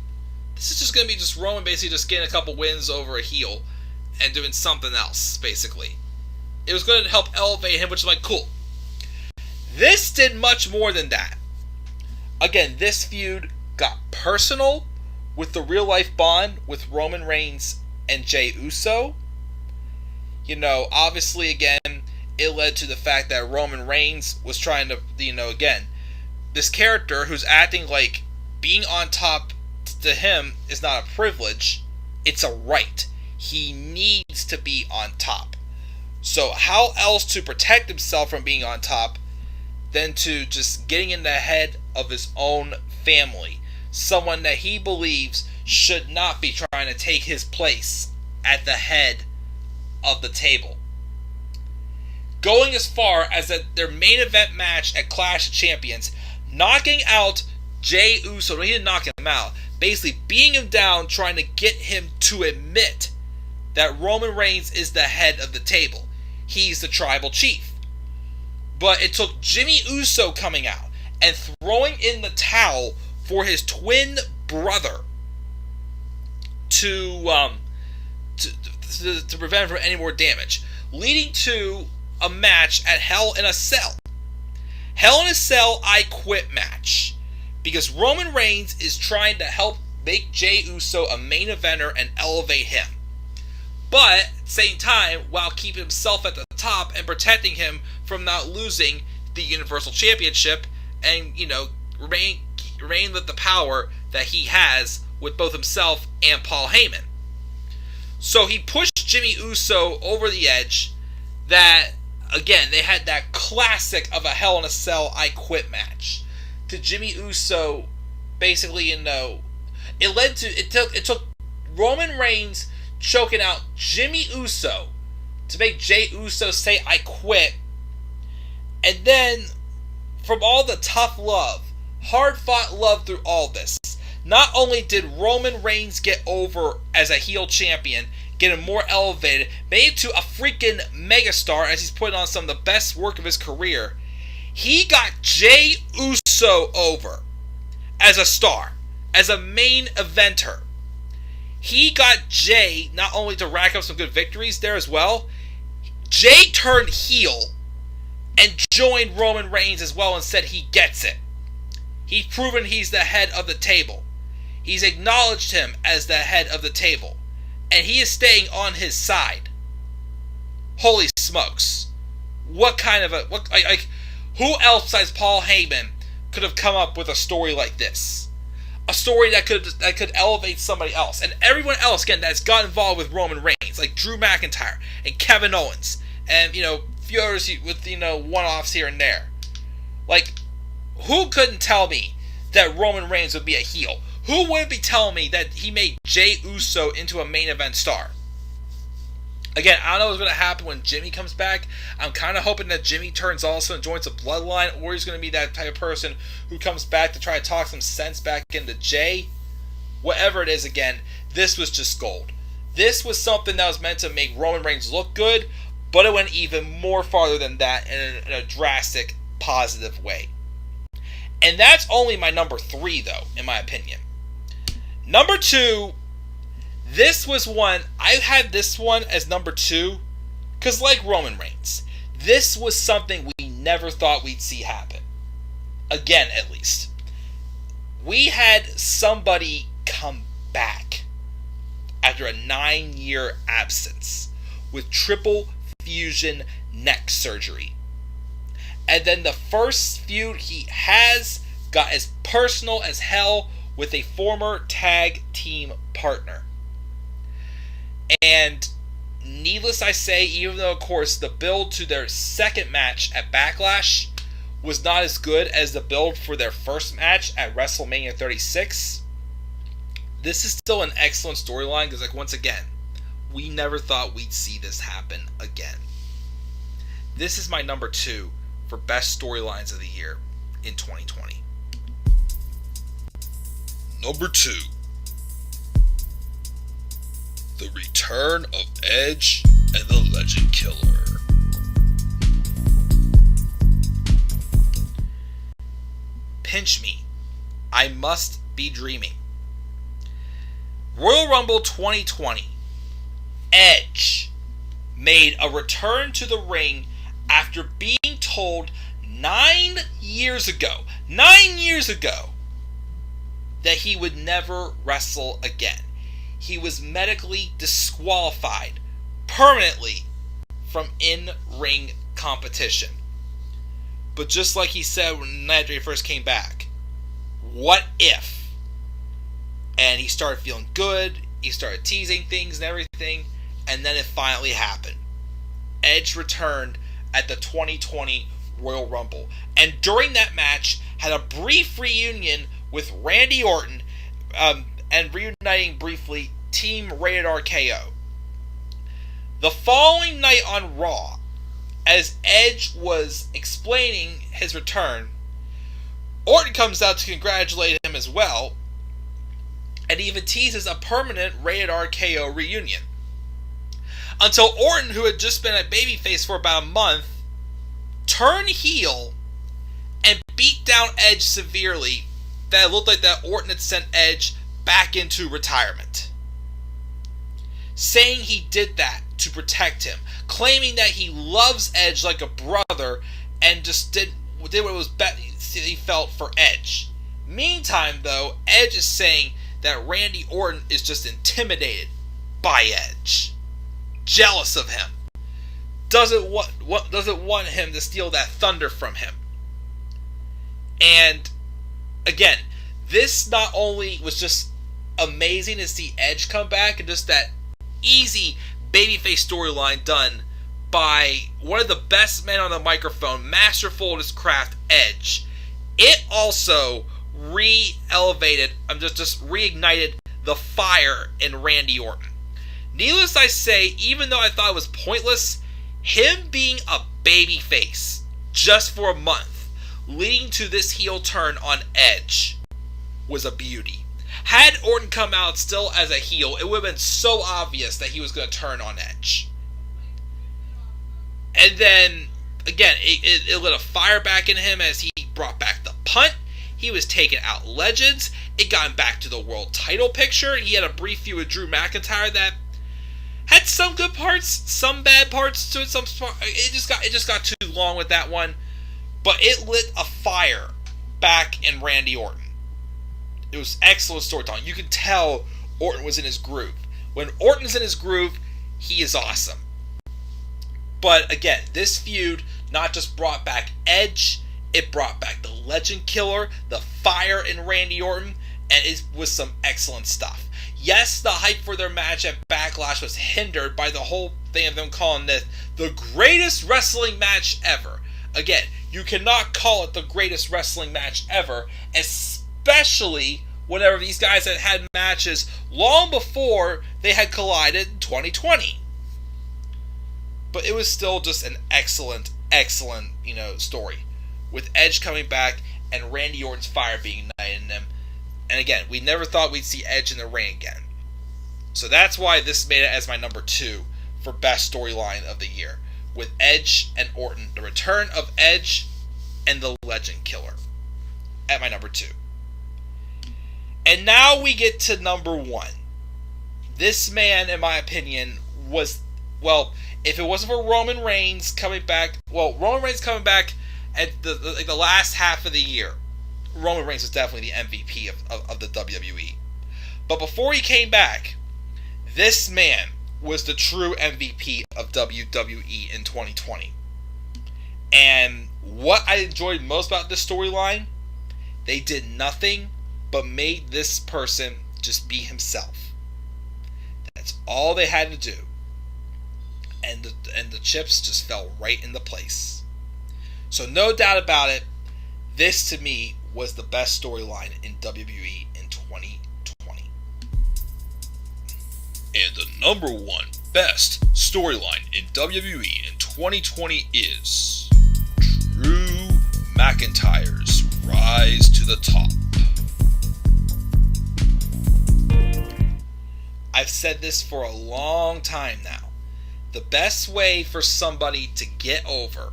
this is just going to be just Roman basically just getting a couple wins over a heel and doing something else, basically. It was going to help elevate him, which is like, cool. This did much more than that. Again, this feud got personal with the real life bond with Roman Reigns and Jey Uso. You know, obviously, again, it led to the fact that Roman Reigns was trying to, again, this character who's acting like being on top to him is not a privilege, it's a right. He needs to be on top. So how else to protect himself from being on top than to just getting in the head of his own family, someone that he believes should not be trying to take his place at the head of the table. Going as far as their main event match at Clash of Champions, knocking out Jey Uso. He didn't knock him out. Basically beating him down, trying to get him to admit that Roman Reigns is the head of the table. He's the tribal chief. But it took Jimmy Uso coming out and throwing in the towel for his twin brother to prevent him from any more damage, leading to a match at Hell in a Cell. Hell in a Cell I Quit match, because Roman Reigns is trying to help make Jey Uso a main eventer and elevate him, but at the same time while keeping himself at the top and protecting him from not losing the Universal Championship and remain with the power that he has with both himself and Paul Heyman. So he pushed Jimmy Uso over the edge. That, again, they had that classic of a Hell in a Cell I Quit match. To Jimmy Uso, basically, it took Roman Reigns choking out Jimmy Uso to make Jey Uso say I quit. And then, from all the tough love, hard-fought love through all this, not only did Roman Reigns get over as a heel champion, get him more elevated, made him to a freaking megastar as he's putting on some of the best work of his career, he got Jey Uso over as a star, as a main eventer. He got Jey not only to rack up some good victories there as well, Jey turned heel and joined Roman Reigns as well and said he gets it. He's proven he's the head of the table. He's acknowledged him as the head of the table. And he is staying on his side. Holy smokes. What kind of who else besides Paul Heyman could have come up with a story like this? A story that could elevate somebody else. And everyone else, again, that's got involved with Roman Reigns, like Drew McIntyre and Kevin Owens. And, a few others with, one-offs here and there. Like, who couldn't tell me that Roman Reigns would be a heel? Who would be telling me that he made Jey Uso into a main event star? Again, I don't know what's going to happen when Jimmy comes back. I'm kind of hoping that Jimmy turns also and joins the bloodline, or he's going to be that type of person who comes back to try to talk some sense back into Jey. Whatever it is, again, this was just gold. This was something that was meant to make Roman Reigns look good, but it went even more farther than that in a drastic, positive way. And that's only my number 3, though, in my opinion. Number 2, this was one, I had this one as number 2 Because like Roman Reigns, this was something we never thought we'd see happen. Again, at least. We had somebody come back after a 9-year absence with triple fusion neck surgery. And then the first feud he has got as personal as hell with a former tag team partner. And needless I say, even though of course the build to their second match at Backlash was not as good as the build for their first match at WrestleMania 36, this is still an excellent storyline because, like, once again, we never thought we'd see this happen again. This is my number 2 for best storylines of the year in 2020. Number 2. The Return of Edge and the Legend Killer. Pinch me. I must be dreaming. Royal Rumble 2020. Edge made a return to the ring after being told 9 years ago that he would never wrestle again. He was medically disqualified permanently from in-ring competition. But just like he said when Night first came back, what if? And he started feeling good, he started teasing things and everything, and then it finally happened. Edge returned at the 2020 Royal Rumble, and during that match had a brief reunion with Randy Orton, and reuniting briefly Team Rated RKO. The following night on Raw, as Edge was explaining his return, Orton comes out to congratulate him as well, and even teases a permanent Rated RKO reunion. Until Orton, who had just been a babyface for about a month, turned heel and beat down Edge severely, that it looked like that Orton had sent Edge back into retirement. Saying he did that to protect him, claiming that he loves Edge like a brother and just did what was best he felt for Edge. Meantime, though, Edge is saying that Randy Orton is just intimidated by Edge, jealous of him, doesn't want him to steal that thunder from him. And again, this not only was just amazing to see Edge come back and just that easy babyface storyline done by one of the best men on the microphone, masterful at his craft, Edge. It also reignited the fire in Randy Orton. Needless I say, even though I thought it was pointless, him being a babyface just for a month, leading to this heel turn on Edge, was a beauty. Had Orton come out still as a heel, it would have been so obvious that he was going to turn on Edge. And then, again, it lit a fire back in him as he brought back the punt. He was taking out legends. It got him back to the world title picture. He had a brief feud with Drew McIntyre that had some good parts, some bad parts to it. It just got too long with that one. But it lit a fire back in Randy Orton. It was excellent storytelling. You could tell Orton was in his groove. When Orton's in his groove, he is awesome. But again, this feud not just brought back Edge, it brought back the Legend Killer, the fire in Randy Orton, and it was some excellent stuff. Yes, the hype for their match at Backlash was hindered by the whole thing of them calling this the greatest wrestling match ever. Again, you cannot call it the greatest wrestling match ever, especially whenever these guys had matches long before they had collided in 2020. But it was still just an excellent, story. With Edge coming back and Randy Orton's fire being ignited in him. And again, we never thought we'd see Edge in the ring again. So that's why this made it as my number 2 for best storyline of the year. With Edge and Orton. The return of Edge and the Legend Killer. At my number 2. And now we get to number 1. This man, in my opinion, was, well, If it wasn't for Roman Reigns coming back, Roman Reigns coming back at the last half of the year, Roman Reigns was definitely the MVP of the WWE. But before he came back, this man was the true MVP of WWE in 2020. And what I enjoyed most about this storyline, they did nothing but made this person just be himself. That's all they had to do. And the chips just fell right into place. So no doubt about it, this to me was the best storyline in WWE in 2020. And the number one best storyline in WWE in 2020 is Drew McIntyre's rise to the top. I've said this for a long time now. The best way for somebody to get over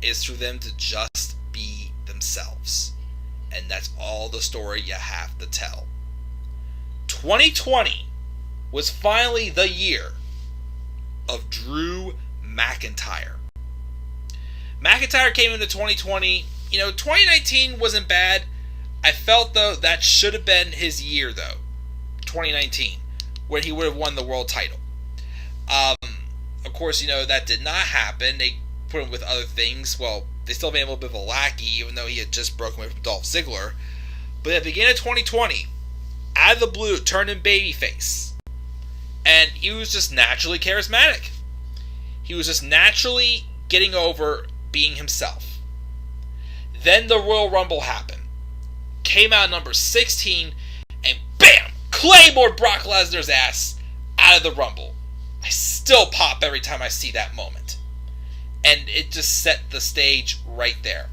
is for them to just be themselves. And that's all the story you have to tell. 2020 was finally the year of Drew McIntyre. McIntyre came into 2020. 2019 wasn't bad. I felt, though, that should have been his year, though. 2019, when he would have won the world title. Of course, that did not happen. They put him with other things. Well, they still made him a little bit of a lackey, even though he had just broken away from Dolph Ziggler. But at the beginning of 2020, out of the blue, turned him babyface. And he was just naturally charismatic. He was just naturally getting over being himself. Then the Royal Rumble happened. Came out number 16, and BAM! Claymored Brock Lesnar's ass out of the Rumble. I still pop every time I see that moment. And it just set the stage right there.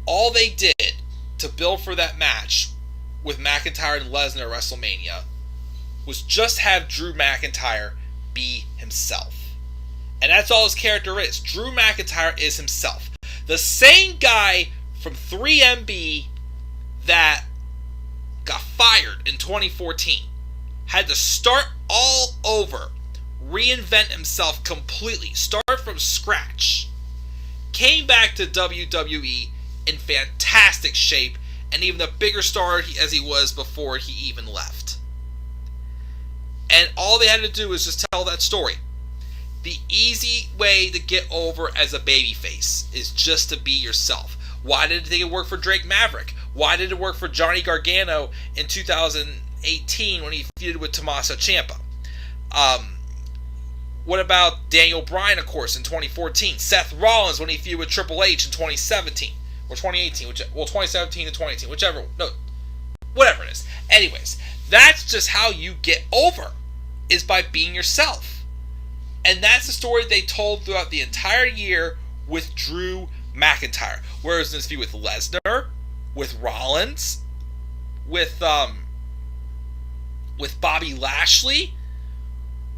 All they did to build for that match with McIntyre and Lesnar at WrestleMania was just have Drew McIntyre be himself. And that's all his character is. Drew McIntyre is himself. The same guy from 3MB that got fired in 2014 had to start all over, reinvent himself completely, start from scratch, came back to WWE in fantastic shape, and even a bigger star as he was before he even left. And all they had to do was just tell that story. The easy way to get over as a babyface is just to be yourself. Why did it work for Drake Maverick? Why did it work for Johnny Gargano in 2018 when he feuded with Tommaso Ciampa? What about Daniel Bryan, of course, in 2014? Seth Rollins when he feuded with Triple H in 2017 or 2018, 2017 to 2018, whatever it is. Anyways, that's just how you get over, is by being yourself. And that's the story they told throughout the entire year with Drew McIntyre. Whereas in this feud with Lesnar, with Rollins, with Bobby Lashley,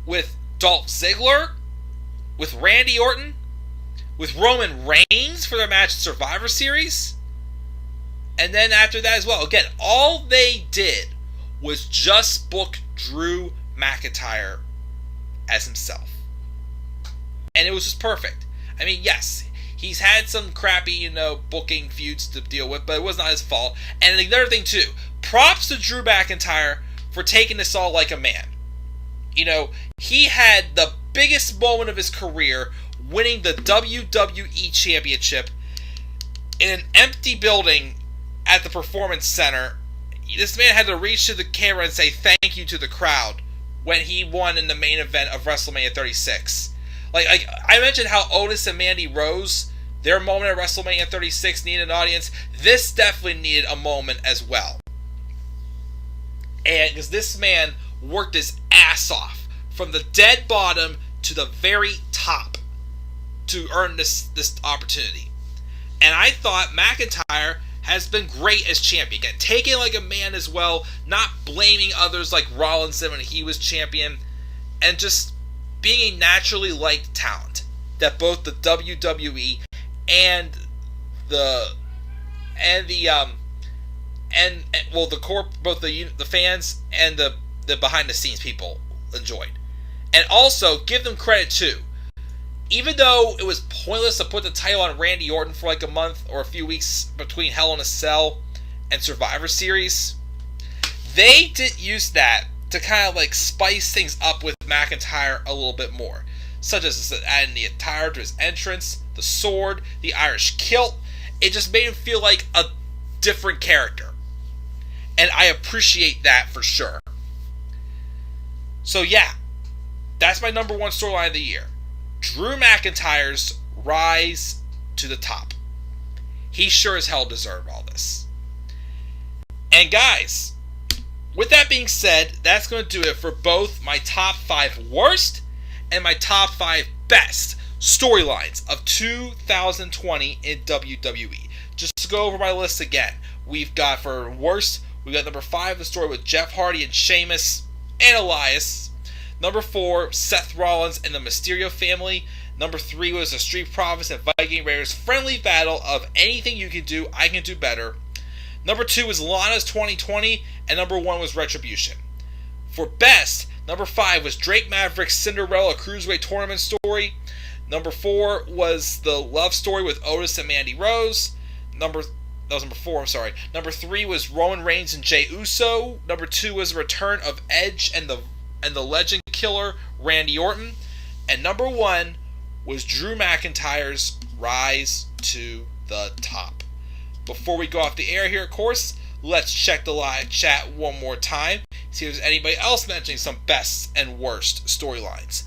with Dolph Ziggler, with Randy Orton, with Roman Reigns for their match at Survivor Series, and then after that as well. Again, all they did was just book Drew McIntyre as himself. And it was just perfect. I mean, yes, he's had some crappy, booking feuds to deal with, but it was not his fault. And another thing, too, props to Drew McIntyre for taking this all like a man. He had the biggest moment of his career winning the WWE Championship in an empty building at the Performance Center. This man had to reach to the camera and say thank you to the crowd when he won in the main event of WrestleMania 36. Like I mentioned how Otis and Mandy Rose, their moment at WrestleMania 36 needed an audience. This definitely needed a moment as well. And because this man worked his ass off from the dead bottom to the very top to earn this opportunity. And I thought McIntyre has been great as champion. Again, taking like a man as well, not blaming others like Rollins when he was champion, and just being a naturally liked talent that both the WWE and the fans and the behind the scenes people enjoyed. And also, give them credit too. Even though it was pointless to put the title on Randy Orton for like a month or a few weeks between Hell in a Cell and Survivor Series, they did use that to kind of like spice things up with McIntyre a little bit more. Such as adding the attire to his entrance, the sword, the Irish kilt. It just made him feel like a different character. And I appreciate that for sure. So yeah, that's my number one storyline of the year. Drew McIntyre's rise to the top. He sure as hell deserved all this. And guys, with that being said, that's going to do it for both my top 5 worst and my top 5 best storylines of 2020 in WWE. Just to go over my list again, we've got for worst, we got number 5, the story with Jeff Hardy and Sheamus and Elias. Number 4, Seth Rollins and the Mysterio family. Number 3 was the Street Profits and Viking Raiders friendly battle of anything you can do, I can do better. Number 2 was Lana's 2020, and number 1 was Retribution. For best, number 5 was Drake Maverick's Cinderella Cruiserweight Tournament story. Number 4 was the love story with Otis and Mandy Rose. That was number 4, I'm sorry. Number 3 was Roman Reigns and Jey Uso. Number 2 was the return of Edge and the legend killer Randy Orton. And number 1 was Drew McIntyre's rise to the top. Before we go off the air here, of course, let's check the live chat one more time. See if there's anybody else mentioning some best and worst storylines.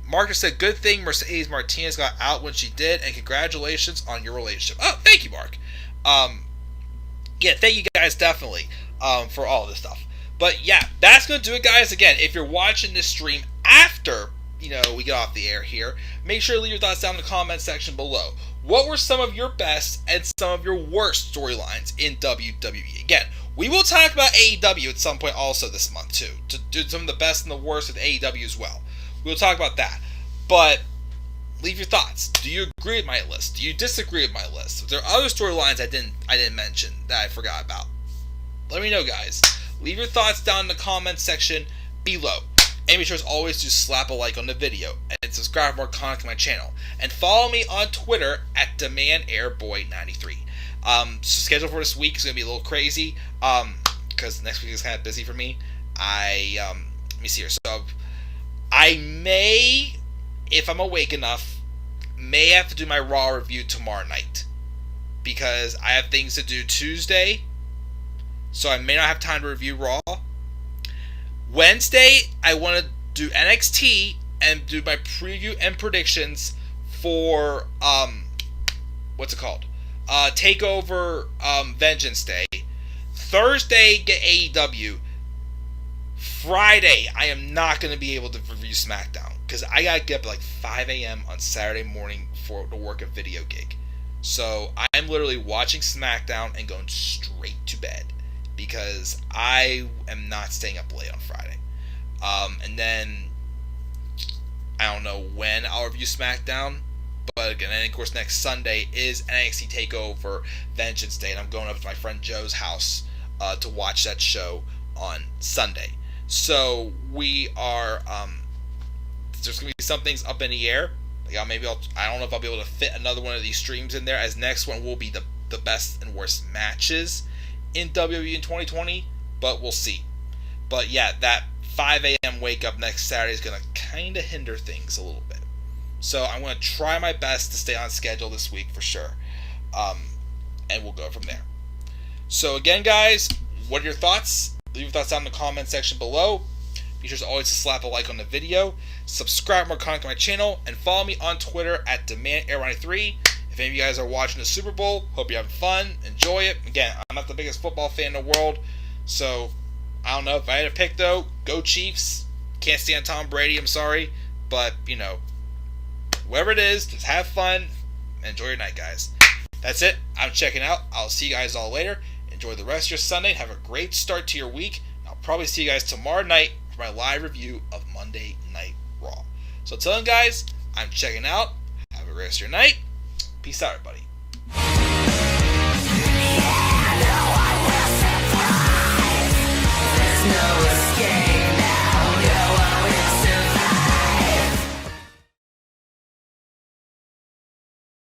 Marcus said, good thing Mercedes Martinez got out when she did, and congratulations on your relationship. Oh, thank you, Mark. Yeah, thank you guys definitely for all of this stuff. But yeah, that's going to do it, guys. Again, if you're watching this stream after, we get off the air here, make sure to leave your thoughts down in the comment section below. What were some of your best and some of your worst storylines in WWE? Again, we will talk about AEW at some point also this month too, to do some of the best and the worst with AEW as well. We'll talk about that. But leave your thoughts. Do you agree with my list? Do you disagree with my list? If there are other storylines I didn't mention that I forgot about, let me know, guys. Leave your thoughts down in the comment section below. And be sure as always to slap a like on the video and subscribe for more content to my channel. And follow me on Twitter at DemandAirBoy93. Schedule for this week is going to be a little crazy because next week is kind of busy for me. Let me see here. So I may, if I'm awake enough, may have to do my Raw review tomorrow night because I have things to do Tuesday, so I may not have time to review Raw. Wednesday, I want to do NXT and do my preview and predictions for what's it called? Takeover Vengeance Day. Thursday, get AEW. Friday, I am not going to be able to review SmackDown because I got to get up at like 5 a.m. on Saturday morning to work a video gig. So I'm literally watching SmackDown and going straight to bed because I am not staying up late on Friday. And then I don't know when I'll review SmackDown, but again, and of course next Sunday is NXT TakeOver Vengeance Day, and I'm going up to my friend Joe's house to watch that show on Sunday. So we are there's gonna be some things up in the air. Like I don't know if I'll be able to fit another one of these streams in there, as next one will be the best and worst matches in WWE in 2020, but we'll see. But yeah, that 5 a.m. wake up next Saturday is going to kind of hinder things a little bit. So I'm going to try my best to stay on schedule this week for sure. And we'll go from there. So again, guys, what are your thoughts? Leave your thoughts down in the comment section below. Be sure as always to slap a like on the video, subscribe for more content to my channel, and follow me on Twitter at DemandAir93. If any of you guys are watching the Super Bowl, hope you're having fun, enjoy it. Again, I'm not the biggest football fan in the world, so I don't know. If I had to pick, though, go Chiefs. Can't stand Tom Brady, I'm sorry. But, whatever it is, just have fun. And enjoy your night, guys. That's it. I'm checking out. I'll see you guys all later. Enjoy the rest of your Sunday. Have a great start to your week. I'll probably see you guys tomorrow night for my live review of Monday Night Raw. So until then, guys, I'm checking out. Have a great rest of your night. Peace out, everybody.